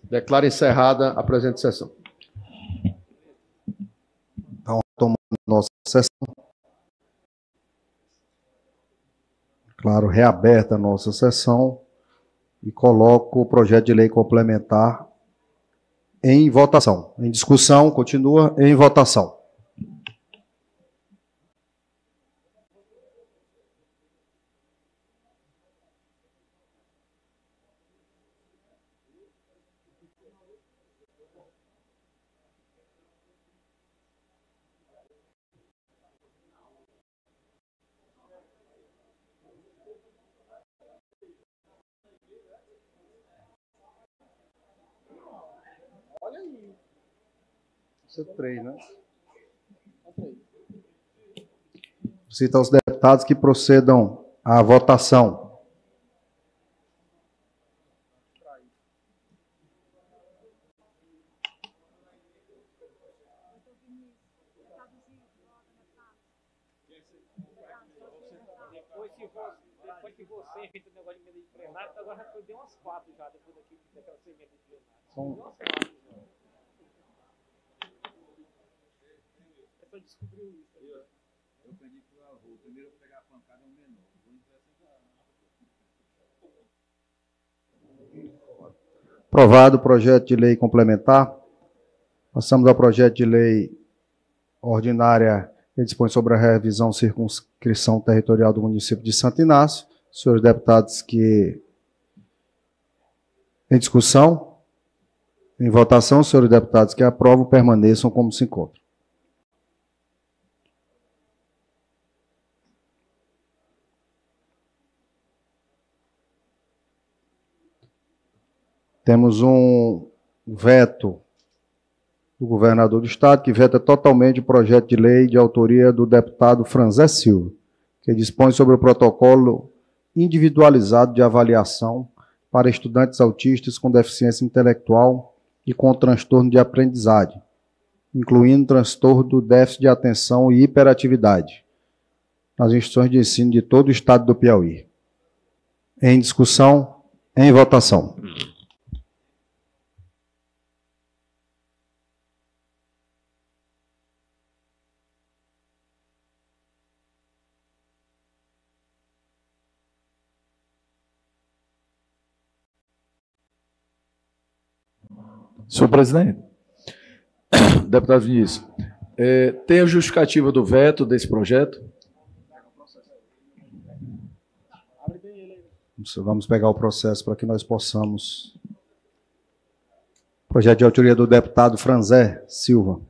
Declaro encerrada a presente sessão. Então, tomando nossa sessão. Claro, reaberta a nossa sessão e coloco o projeto de lei complementar em votação. Em discussão, continua em votação. Né? Cito aos deputados que procedam à votação. Depois que você fez o negócio de emenda de plenário, agora já deu umas 4 já, depois daquela emenda de plenário. Aprovado o projeto de lei complementar. Passamos ao projeto de lei ordinária que dispõe sobre a revisão circunscrição territorial do município de Santo Inácio. Senhores deputados, que em discussão, em votação, senhores deputados que aprovam, permaneçam como se encontram. Temos um veto do governador do Estado, que veta totalmente o projeto de lei de autoria do deputado Franzé Silva, que dispõe sobre o protocolo individualizado de avaliação para estudantes autistas com deficiência intelectual e com transtorno de aprendizagem, incluindo transtorno do déficit de atenção e hiperatividade, nas instituições de ensino de todo o Estado do Piauí. Em discussão, em votação. Senhor presidente, deputado Vinícius, tem a justificativa do veto desse projeto? Vamos pegar o processo para que nós possamos. Projeto de autoria do deputado Franzé Silva.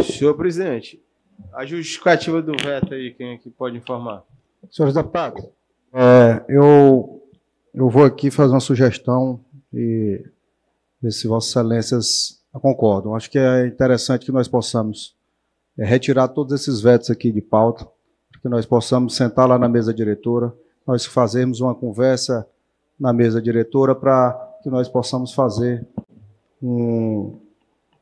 Senhor presidente, a justificativa do veto aí, quem aqui pode informar? Senhores deputados, eu vou aqui fazer uma sugestão e ver se Vossas Excelências concordam. Acho que é interessante que nós possamos retirar todos esses vetos aqui de pauta, para que nós possamos sentar lá na mesa diretora, nós fazermos uma conversa na mesa diretora para que nós possamos fazer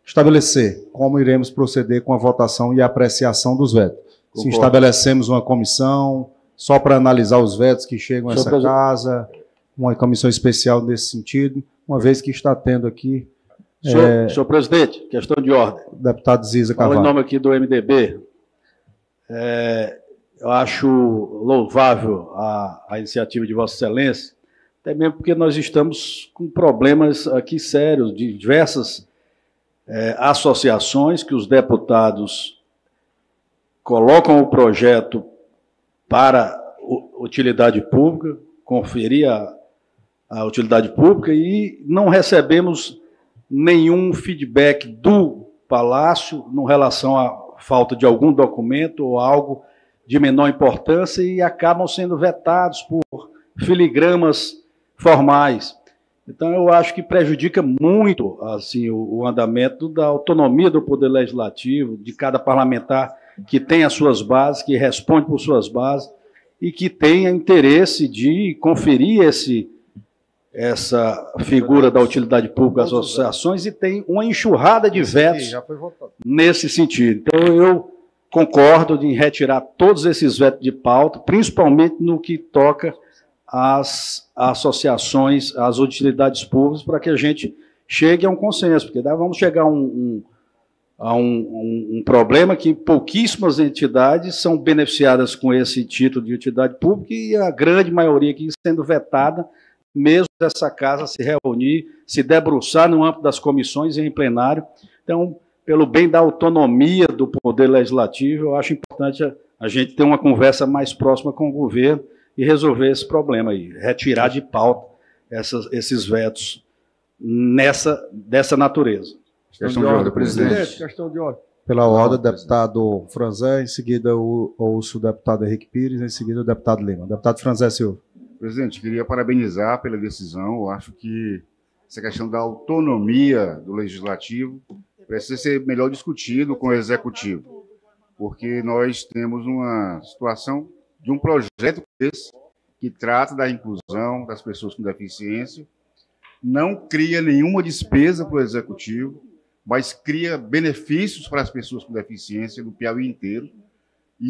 estabelecer como iremos proceder com a votação e a apreciação dos vetos. Se estabelecemos uma comissão só para analisar os vetos que chegam a essa casa, uma comissão especial nesse sentido, uma vez que está tendo aqui... Senhor presidente, questão de ordem. Deputado Ziza Carvalho. Em nome aqui do MDB, eu acho louvável a iniciativa de Vossa Excelência, até mesmo porque nós estamos com problemas aqui sérios, de diversas associações que os deputados colocam o projeto para utilidade pública, conferir a utilidade pública e não recebemos nenhum feedback do Palácio em relação à falta de algum documento ou algo de menor importância e acabam sendo vetados por filigramas formais. Então, eu acho que prejudica muito assim, o andamento da autonomia do Poder Legislativo, de cada parlamentar que tem as suas bases, que responde por suas bases e que tenha interesse de conferir essa figura da utilidade pública às associações e tem uma enxurrada de vetos nesse sentido. Então, eu concordo em retirar todos esses vetos de pauta, principalmente no que toca às associações, às utilidades públicas, para que a gente chegue a um consenso, porque daí vamos chegar a um problema que pouquíssimas entidades são beneficiadas com esse título de utilidade pública e a grande maioria aqui sendo vetada, mesmo dessa casa se reunir, se debruçar no âmbito das comissões e em plenário. Então, pelo bem da autonomia do Poder Legislativo, eu acho importante a gente ter uma conversa mais próxima com o governo e resolver esse problema aí, retirar de pauta esses vetos dessa natureza. Questão de ordem, presidente. Questão de ordem. Pela ordem, deputado Franzé, em seguida ouço o deputado Henrique Pires, em seguida o deputado Lima. Deputado Franzé Silva. Presidente, queria parabenizar pela decisão. Eu acho que essa questão da autonomia do Legislativo precisa ser melhor discutido com o Executivo, porque nós temos uma situação de um projeto desse que trata da inclusão das pessoas com deficiência, não cria nenhuma despesa para o Executivo, mas cria benefícios para as pessoas com deficiência do Piauí inteiro.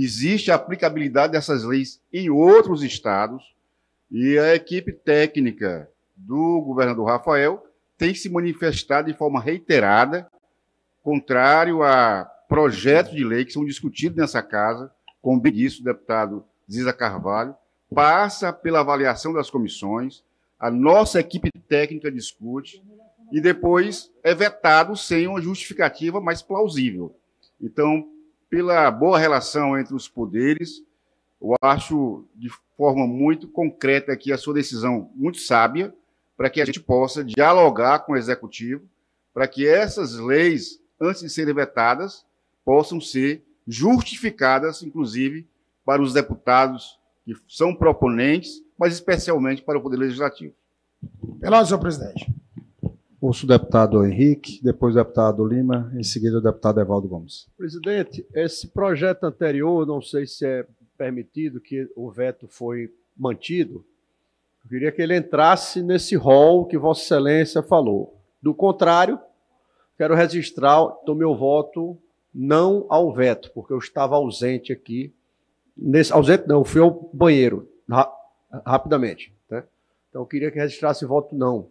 existe a aplicabilidade dessas leis em outros estados e a equipe técnica do governador Rafael tem se manifestado de forma reiterada, contrário a projetos de lei que são discutidos nessa casa, como bem disse o deputado Ziza Carvalho, passa pela avaliação das comissões, a nossa equipe técnica discute e depois é vetado sem uma justificativa mais plausível. Então, pela boa relação entre os poderes, eu acho de forma muito concreta aqui a sua decisão muito sábia, para que a gente possa dialogar com o Executivo, para que essas leis, antes de serem vetadas, possam ser justificadas, inclusive, para os deputados que são proponentes, mas especialmente para o Poder Legislativo. Pela ordem, senhor presidente. Ouço o deputado Henrique, depois o deputado Lima, em seguida o deputado Evaldo Gomes. Presidente, esse projeto anterior, não sei se é permitido que o veto foi mantido, eu queria que ele entrasse nesse rol que Vossa Excelência falou. Do contrário, quero registrar o meu voto não ao veto, porque eu estava ausente aqui. Ausente não, eu fui ao banheiro, rapidamente. Né? Então eu queria que registrasse voto não.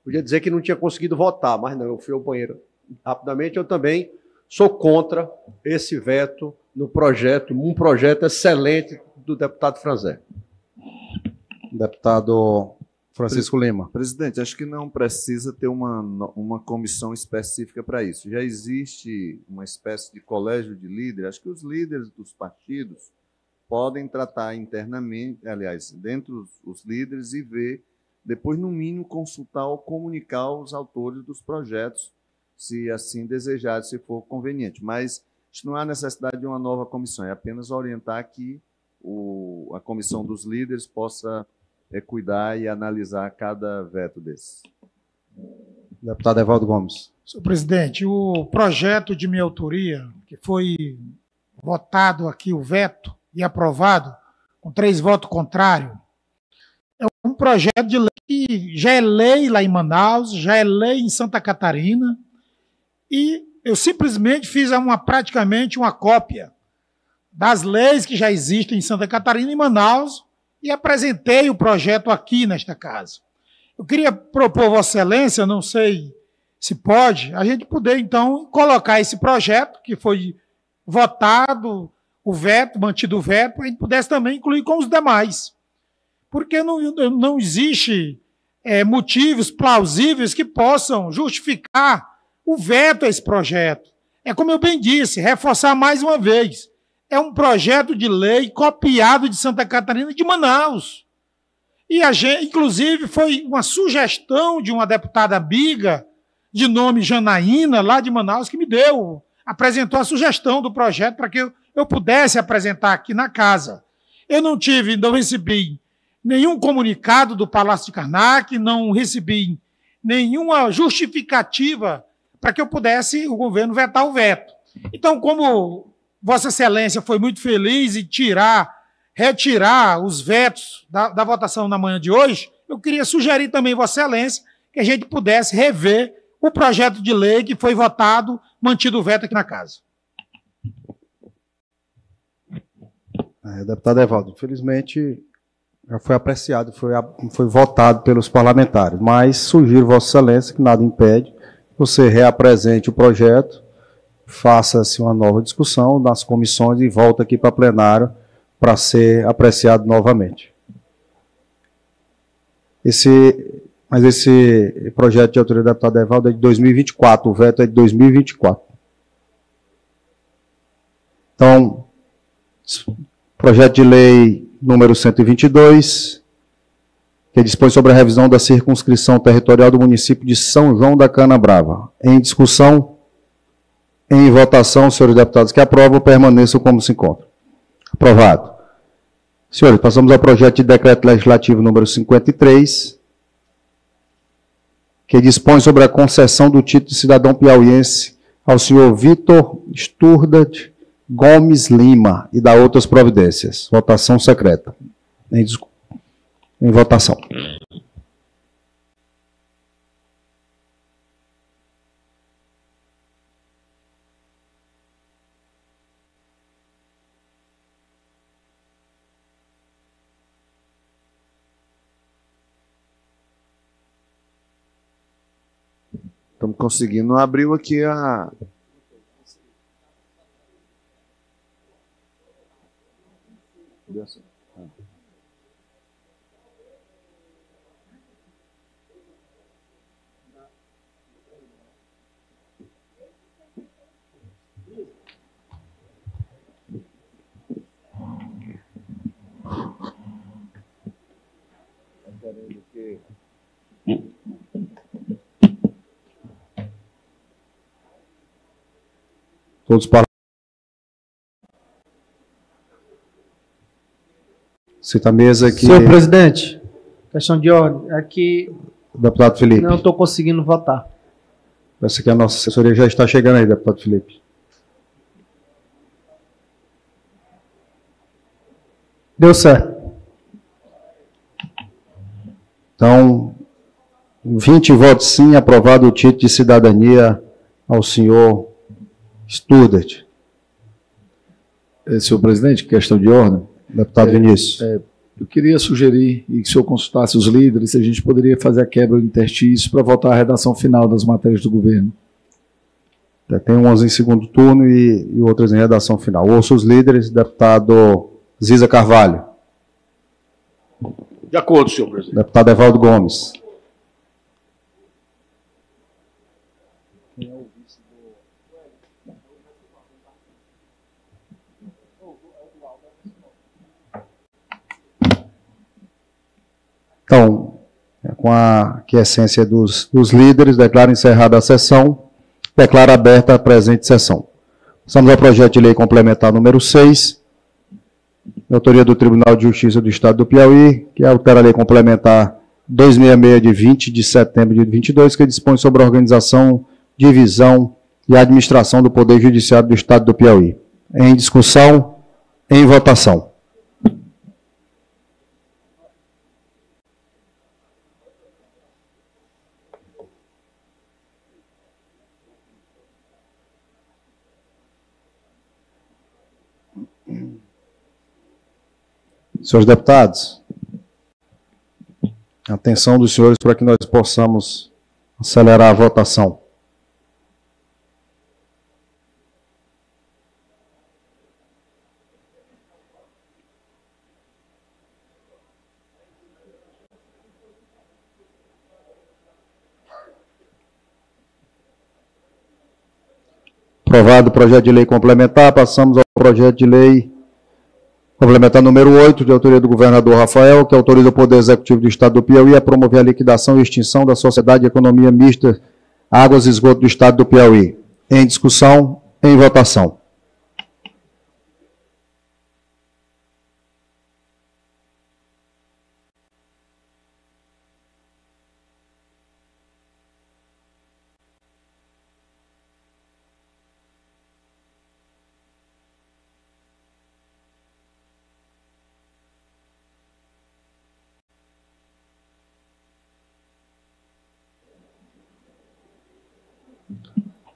Podia dizer que não tinha conseguido votar, mas não, eu fui ao banheiro rapidamente. Eu também sou contra esse veto no projeto, um projeto excelente do deputado Franzé. Deputado Francisco Lima. Presidente, acho que não precisa ter uma comissão específica para isso. Já existe uma espécie de colégio de líderes. Acho que os líderes dos partidos podem tratar internamente, aliás, dentro os líderes e ver, depois, no mínimo, consultar ou comunicar os autores dos projetos, se assim desejar, se for conveniente. Mas não há necessidade de uma nova comissão, é apenas orientar que a comissão dos líderes possa cuidar e analisar cada veto desse. Deputado Evaldo Gomes. Senhor presidente, o projeto de minha autoria, que foi votado aqui, o veto, e aprovado, com 3 votos contrários, é um projeto de lei que já é lei lá em Manaus, já é lei em Santa Catarina, e eu simplesmente fiz praticamente uma cópia das leis que já existem em Santa Catarina e Manaus e apresentei o projeto aqui nesta casa. Eu queria propor, Vossa Excelência, não sei se pode, a gente poder, então, colocar esse projeto que foi votado, o veto, mantido o veto, para a gente pudesse também incluir com os demais. Porque não existe motivos plausíveis que possam justificar o veto a esse projeto. É como eu bem disse, reforçar mais uma vez, é um projeto de lei copiado de Santa Catarina e de Manaus. E inclusive, foi uma sugestão de uma deputada amiga, de nome Janaína, lá de Manaus, que apresentou a sugestão do projeto para que eu pudesse apresentar aqui na casa. Eu não recebi nenhum comunicado do Palácio de Karnak, não recebi nenhuma justificativa para que o governo vetar o veto. Então, como Vossa Excelência foi muito feliz em retirar os vetos da votação na manhã de hoje, eu queria sugerir também, Vossa Excelência, que a gente pudesse rever o projeto de lei que foi votado, mantido o veto aqui na casa. Deputado Evaldo, infelizmente já foi apreciado, foi votado pelos parlamentares, mas sugiro, Vossa Excelência, que nada impede, você reapresente o projeto, faça-se uma nova discussão nas comissões e volta aqui para plenário para ser apreciado novamente. Mas esse projeto de autoria do deputado Evaldo é de 2024, o veto é de 2024. Então, projeto de lei número 122, que dispõe sobre a revisão da circunscrição territorial do município de São João da Canabrava. Em discussão, em votação, senhores deputados que aprovam, permaneçam como se encontram. Aprovado. Senhores, passamos ao projeto de decreto legislativo número 53, que dispõe sobre a concessão do título de cidadão piauiense ao senhor Vitor Sturdat Gomes Lima e da outras providências. Votação secreta. Em votação. Estamos conseguindo. Abriu aqui a... Todos para. Cita a mesa aqui. Senhor presidente, questão de ordem. Aqui. Deputado Felipe. Não estou conseguindo votar. Parece que a nossa assessoria já está chegando aí, deputado Felipe. Deu certo. Então, 20 votos sim, aprovado o título de cidadania ao senhor Studart. Senhor presidente, questão de ordem. Deputado Vinícius. Eu queria sugerir e que o senhor consultasse os líderes se a gente poderia fazer a quebra do interstício para votar a redação final das matérias do governo. Tem umas em segundo turno e outras em redação final. Ouço os líderes, deputado Ziza Carvalho. De acordo, senhor presidente. Deputado Evaldo Gomes. Então, com a quiescência dos líderes, declaro encerrada a sessão, declaro aberta a presente sessão. Passamos ao projeto de lei complementar número 6, de autoria do Tribunal de Justiça do Estado do Piauí, que altera a lei complementar 266 de 20 de setembro de 2022, que dispõe sobre a organização, divisão e administração do Poder Judiciário do Estado do Piauí. Em discussão, em votação. Senhores deputados, atenção dos senhores para que nós possamos acelerar a votação. Aprovado o projeto de lei complementar, passamos ao projeto de lei complementar número 8, de autoria do governador Rafael, que autoriza o Poder Executivo do Estado do Piauí a promover a liquidação e extinção da Sociedade de Economia Mista Águas e Esgoto do Estado do Piauí. Em discussão, em votação.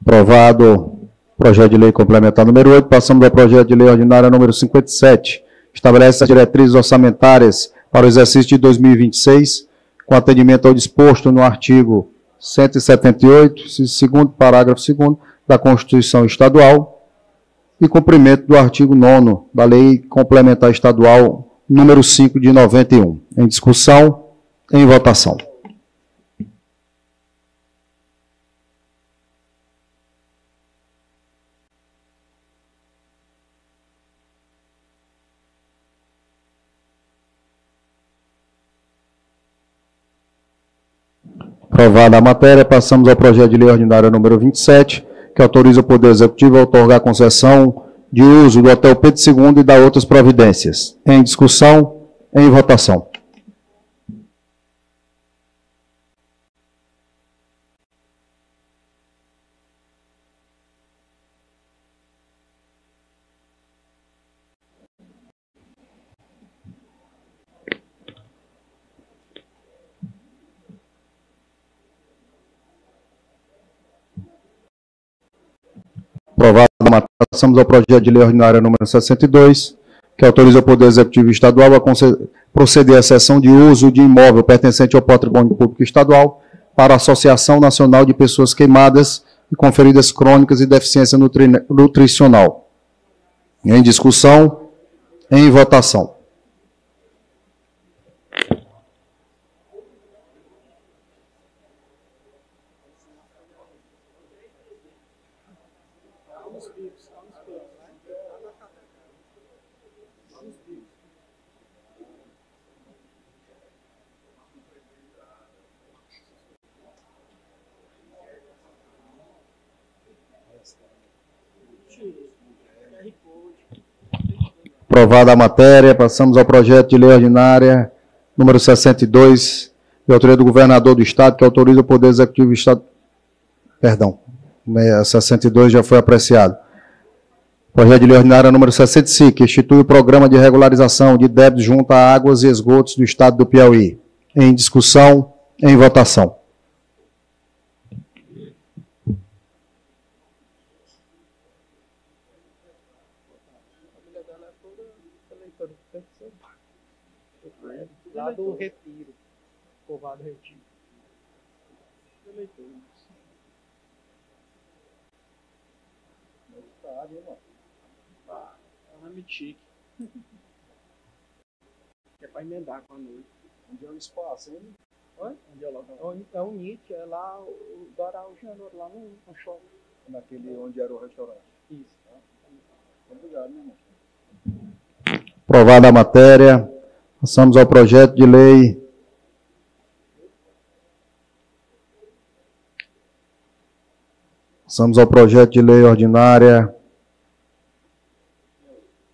Aprovado o projeto de lei complementar número 8, passamos ao projeto de lei ordinária número 57. Estabelece as diretrizes orçamentárias para o exercício de 2026, com atendimento ao disposto no artigo 178, segundo parágrafo 2º da Constituição Estadual, e cumprimento do artigo 9º da Lei Complementar Estadual número 5 de 91. Em discussão, em votação. Aprovada a matéria, passamos ao projeto de lei ordinária número 27, que autoriza o Poder Executivo a outorgar concessão de uso do Hotel Pedro II e da outras providências. Em discussão, em votação. Aprovado a matéria, passamos ao projeto de lei ordinária número 62, que autoriza o Poder Executivo Estadual a proceder à cessão de uso de imóvel pertencente ao patrimônio público estadual, para a Associação Nacional de Pessoas Queimadas e com Feridas Crônicas e Deficiência Nutricional. Em discussão, em votação. Aprovada a matéria, passamos ao projeto de lei ordinária número 62, de autoria do governador do Estado, que autoriza o Poder Executivo do Estado. Perdão, 62 já foi apreciado. Projeto de lei ordinária número 65, que institui o programa de regularização de débitos junto a águas e esgotos do Estado do Piauí. Em discussão, em votação. Lá do Retiro, Povoado Retiro. É um chique. É para emendar com a noite. Onde é o espaço, hein? Oi? Onde é lá? É o Nietzsche, é lá o Doral Janor, lá no shopping. Naquele onde era o restaurante. Isso. Obrigado, meu irmão. Aprovada a matéria, passamos ao projeto de lei ordinária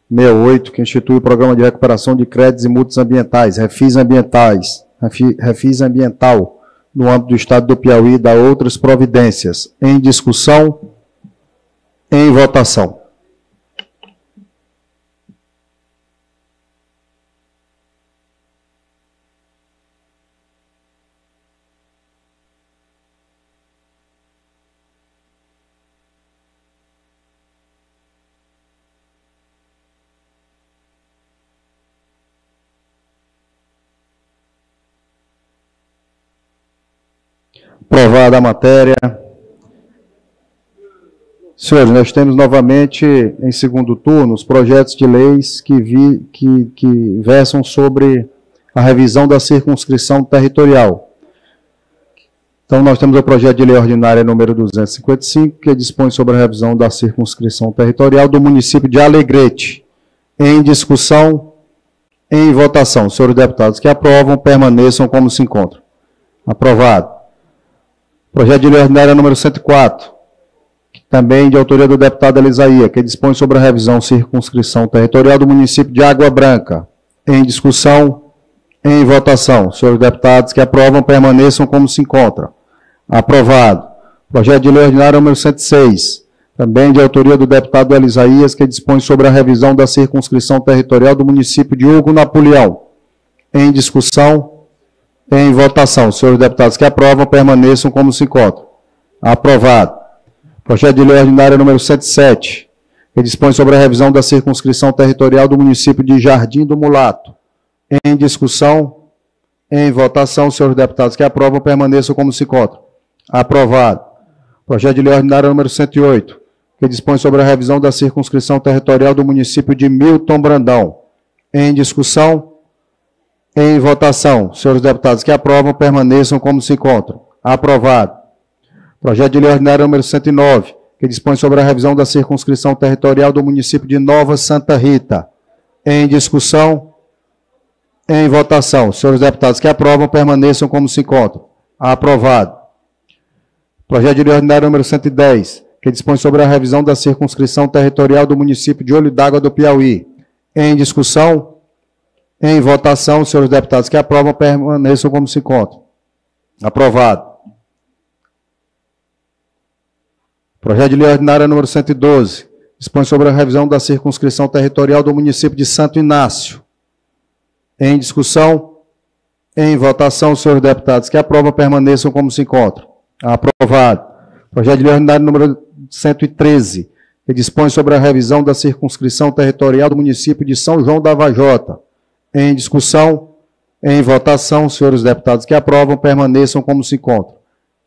68, que institui o programa de recuperação de créditos e multas ambientais, refis ambiental, no âmbito do Estado do Piauí, da outras providências. Em discussão, em votação. Aprovada a matéria. Senhores, nós temos novamente, em segundo turno, os projetos de leis que versam sobre a revisão da circunscrição territorial. Então, nós temos o projeto de lei ordinária número 255, que dispõe sobre a revisão da circunscrição territorial do município de Alegrete. Em discussão, em votação. Senhores deputados que aprovam, permaneçam como se encontram. Aprovado. Projeto de lei ordinária número 104, também de autoria do deputado Elisaia, que dispõe sobre a revisão circunscrição territorial do município de Água Branca. Em discussão, em votação. Senhores deputados que aprovam, permaneçam como se encontram. Aprovado. Projeto de lei ordinária número 106, também de autoria do deputado Elisaías, que dispõe sobre a revisão da circunscrição territorial do município de Hugo Napoleão. Em discussão, em votação. Senhores deputados que aprovam, permaneçam como se encontram. Aprovado. Projeto de lei ordinária número 107, que dispõe sobre a revisão da circunscrição territorial do município de Jardim do Mulato. Em discussão, em votação. Senhores deputados que aprovam, permaneçam como se encontram. Aprovado. Projeto de lei ordinária número 108, que dispõe sobre a revisão da circunscrição territorial do município de Milton Brandão. Em discussão, em votação. Senhores deputados que aprovam, permaneçam como se encontram. Aprovado. Projeto de lei ordinária número 109, que dispõe sobre a revisão da circunscrição territorial do município de Nova Santa Rita. Em discussão, em votação. Senhores deputados que aprovam, permaneçam como se encontram. Aprovado. Projeto de lei ordinária número 110, que dispõe sobre a revisão da circunscrição territorial do município de Olho d'Água do Piauí. Em discussão, em votação. Senhores deputados que aprovam, permaneçam como se encontram. Aprovado. Projeto de lei ordinária número 112, dispõe sobre a revisão da circunscrição territorial do município de Santo Inácio. Em discussão, em votação. Senhores deputados que aprovam, permaneçam como se encontram. Aprovado. Projeto de lei ordinária número 113, que dispõe sobre a revisão da circunscrição territorial do município de São João da Vajota. Em discussão, em votação. Senhores deputados que aprovam, permaneçam como se encontram.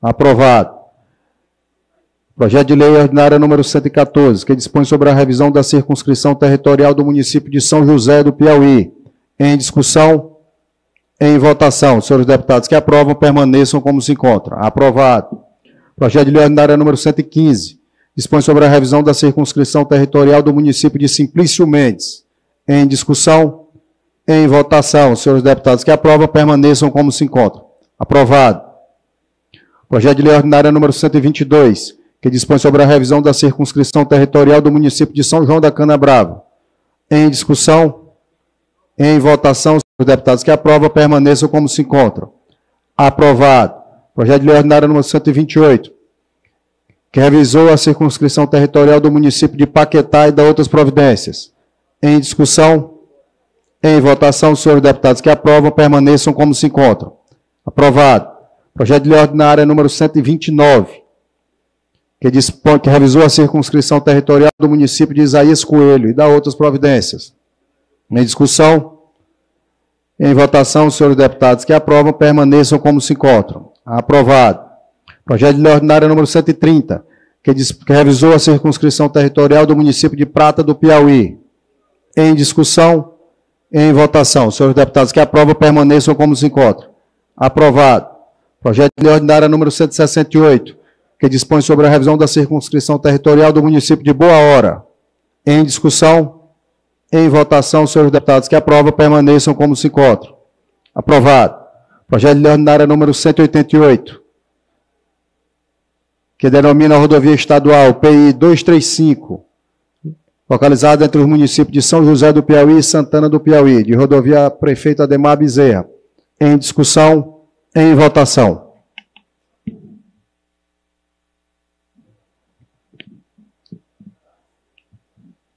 Aprovado. Projeto de lei ordinária número 114, que dispõe sobre a revisão da circunscrição territorial do município de São José do Piauí. Em discussão, em votação. Senhores deputados que aprovam, permaneçam como se encontram. Aprovado. Projeto de lei ordinária número 115, dispõe sobre a revisão da circunscrição territorial do município de Simplício Mendes. Em discussão, em votação. Senhores deputados que aprovam, permaneçam como se encontram. Aprovado. Projeto de lei ordinária número 122, que dispõe sobre a revisão da circunscrição territorial do município de São João da Canabrava. Em discussão, em votação. Senhores deputados que aprovam, permaneçam como se encontram. Aprovado. Projeto de lei ordinária número 128, que revisou a circunscrição territorial do município de Paquetá e da outras providências. Em discussão, em votação. Senhores deputados que aprovam, permaneçam como se encontram. Aprovado. Projeto de lei ordinária número 129, que revisou a circunscrição territorial do município de Isaías Coelho e da outras providências. Em discussão, em votação. Senhores deputados que aprovam, permaneçam como se encontram. Aprovado. Projeto de lei ordinária número 130, que revisou a circunscrição territorial do município de Prata do Piauí. Em discussão, em votação. Senhores deputados que aprovam, permaneçam como se encontram. Aprovado. Projeto de lei ordinária número 168, que dispõe sobre a revisão da circunscrição territorial do município de Boa Hora. Em discussão, em votação. Senhores deputados que aprovam, permaneçam como se encontram. Aprovado. Projeto de lei ordinária número 188, que denomina a rodovia estadual PI 235, localizada entre os municípios de São José do Piauí e Santana do Piauí, de rodovia Prefeito Ademar Bezerra. Em discussão, em votação.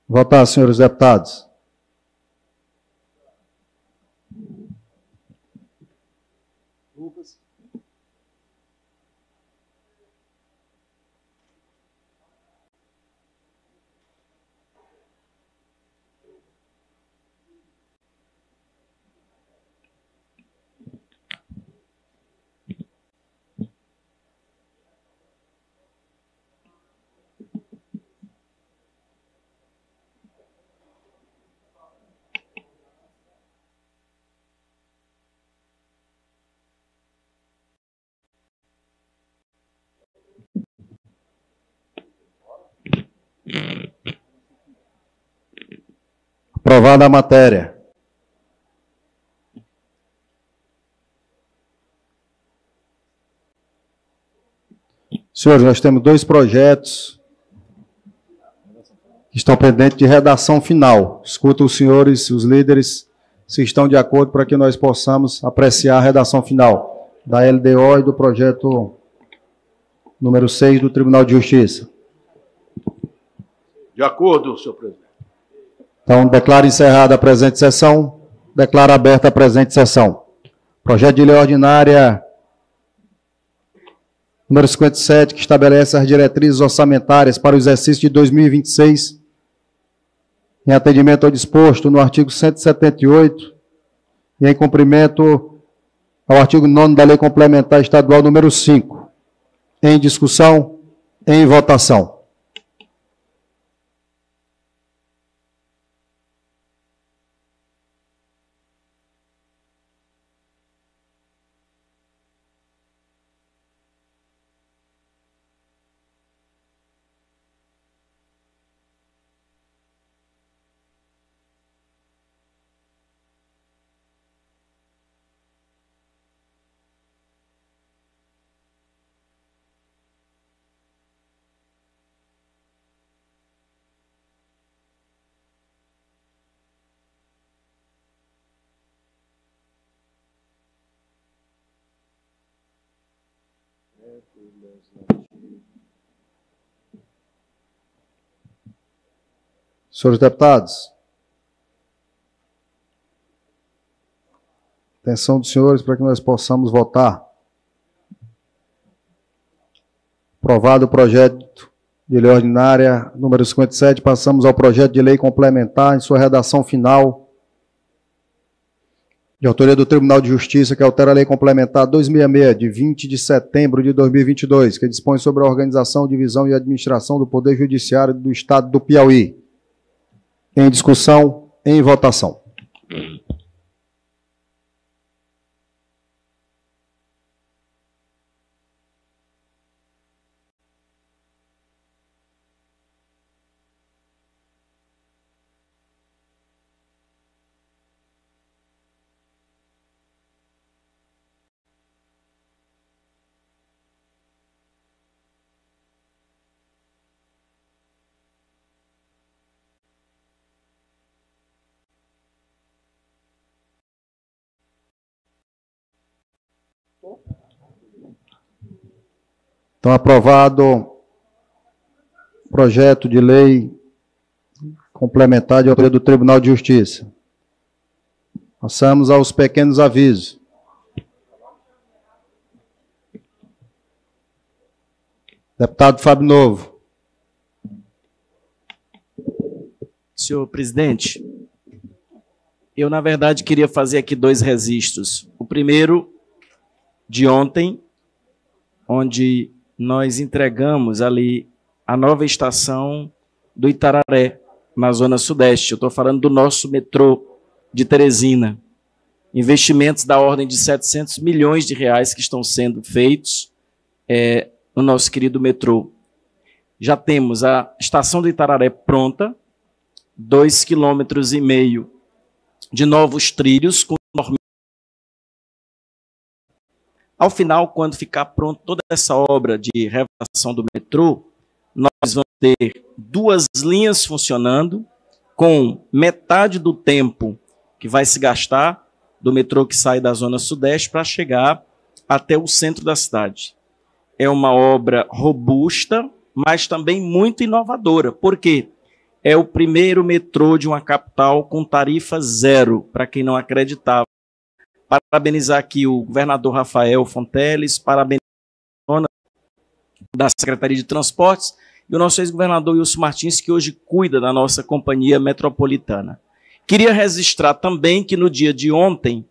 Votar, senhores deputados. Aprovada a matéria. Senhores, nós temos dois projetos que estão pendentes de redação final. Escuta os senhores, os líderes, se estão de acordo para que nós possamos apreciar a redação final da LDO e do projeto número 6 do Tribunal de Justiça. De acordo, senhor presidente. Então, declaro encerrada a presente sessão, declaro aberta a presente sessão. Projeto de lei ordinária número 57, que estabelece as diretrizes orçamentárias para o exercício de 2026, em atendimento ao disposto no artigo 178 e em cumprimento ao artigo 9º da Lei Complementar Estadual número 5. Em discussão, em votação. Senhores deputados, atenção dos senhores para que nós possamos votar. Aprovado o projeto de lei ordinária número 57, passamos ao projeto de lei complementar em sua redação final. de autoria do Tribunal de Justiça, que altera a Lei Complementar 266, de 20 de setembro de 2022, que dispõe sobre a organização, divisão e administração do Poder Judiciário do Estado do Piauí. Em discussão, em votação. Então, aprovado o projeto de lei complementar de autoria do Tribunal de Justiça. Passamos aos pequenos avisos. Deputado Fábio Novo. Senhor presidente, eu, na verdade, queria fazer aqui 2 registros. O primeiro, de ontem, onde nós entregamos ali a nova estação do Itararé, na Zona Sudeste. Eu estou falando do nosso metrô de Teresina. Investimentos da ordem de 700 milhões de reais que estão sendo feitos no nosso querido metrô. Já temos a estação do Itararé pronta, 2,5 km de novos trilhos com normas. Ao final, quando ficar pronto toda essa obra de revelação do metrô, nós vamos ter 2 linhas funcionando, com metade do tempo que vai se gastar do metrô que sai da Zona Sudeste para chegar até o centro da cidade. É uma obra robusta, mas também muito inovadora. Por quê? É o primeiro metrô de uma capital com tarifa zero, para quem não acreditava. Parabenizar aqui o governador Rafael Fonteles, parabenizar a dona da Secretaria de Transportes e o nosso ex-governador Wilson Martins, que hoje cuida da nossa companhia metropolitana. Queria registrar também que no dia de ontem,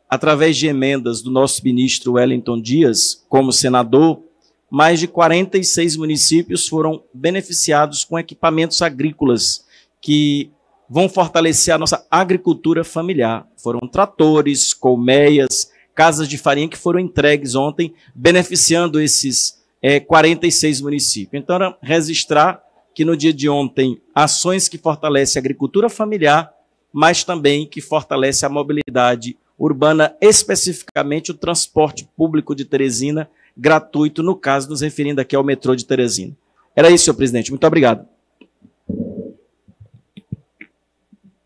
através de emendas do nosso ministro Wellington Dias, como senador, mais de 46 municípios foram beneficiados com equipamentos agrícolas que vão fortalecer a nossa agricultura familiar. Foram tratores, colmeias, casas de farinha que foram entregues ontem, beneficiando esses 46 municípios. Então, era registrar que no dia de ontem, ações que fortalecem a agricultura familiar, mas também que fortalece a mobilidade urbana, especificamente o transporte público de Teresina, gratuito, no caso, nos referindo aqui ao metrô de Teresina. Era isso, senhor presidente. Muito obrigado.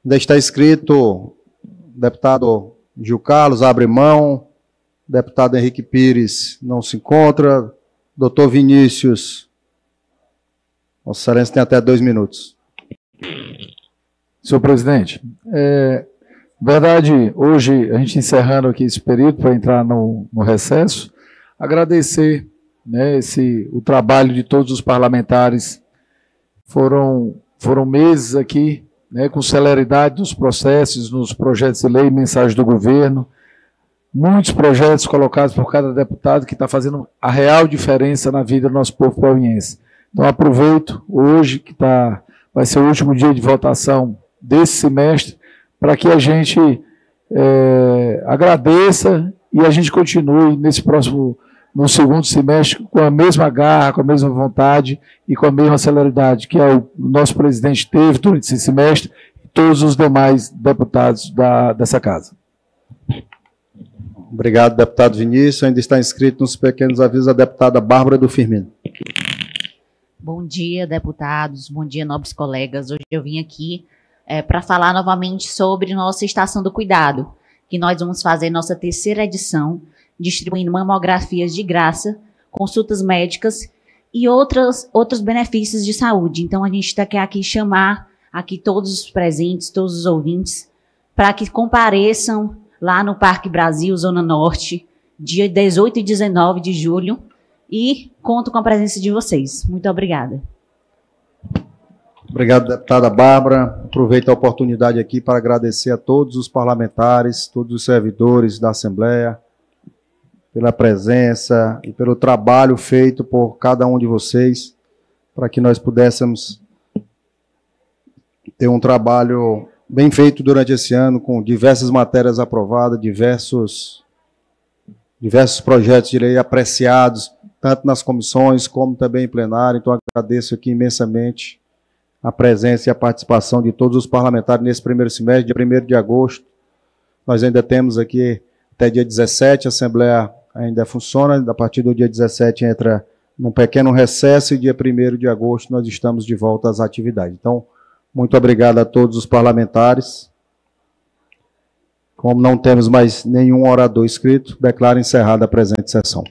Ainda está escrito, deputado Gil Carlos, abre mão, deputado Henrique Pires não se encontra, doutor Vinícius, Vossa Excelência tem até 2 minutos. Senhor presidente, verdade, hoje, a gente encerrando aqui esse período para entrar no recesso, agradecer, né, o trabalho de todos os parlamentares. Foram meses aqui, né, com celeridade nos processos, nos projetos de lei, mensagens do governo, muitos projetos colocados por cada deputado que está fazendo a real diferença na vida do nosso povo piauiense. Então, aproveito hoje, que vai ser o último dia de votação desse semestre, para que a gente agradeça e a gente continue no segundo semestre com a mesma garra, com a mesma vontade e com a mesma celeridade que o nosso presidente teve durante esse semestre e todos os demais deputados dessa casa. Obrigado, deputado Vinícius. Ainda está inscrito nos pequenos avisos a deputada Bárbara do Firmino. Bom dia, deputados. Bom dia, nobres colegas. Hoje eu vim aqui para falar novamente sobre nossa Estação do Cuidado, que nós vamos fazer nossa 3ª edição, distribuindo mamografias de graça, consultas médicas e outros benefícios de saúde. Então, a gente quer aqui chamar aqui todos os presentes, todos os ouvintes, para que compareçam lá no Parque Brasil, Zona Norte, dia 18 e 19 de julho, e conto com a presença de vocês. Muito obrigada. Obrigado, deputada Bárbara. Aproveito a oportunidade aqui para agradecer a todos os parlamentares, todos os servidores da Assembleia, pela presença e pelo trabalho feito por cada um de vocês, para que nós pudéssemos ter um trabalho bem feito durante esse ano, com diversas matérias aprovadas, diversos projetos de lei apreciados, tanto nas comissões como também em plenário. Então, agradeço aqui imensamente a presença e a participação de todos os parlamentares nesse primeiro semestre, dia 1º de agosto. Nós ainda temos aqui até dia 17, a Assembleia ainda funciona, a partir do dia 17 entra num pequeno recesso e dia 1º de agosto nós estamos de volta às atividades. Então, muito obrigado a todos os parlamentares. Como não temos mais nenhum orador inscrito, declaro encerrada a presente sessão.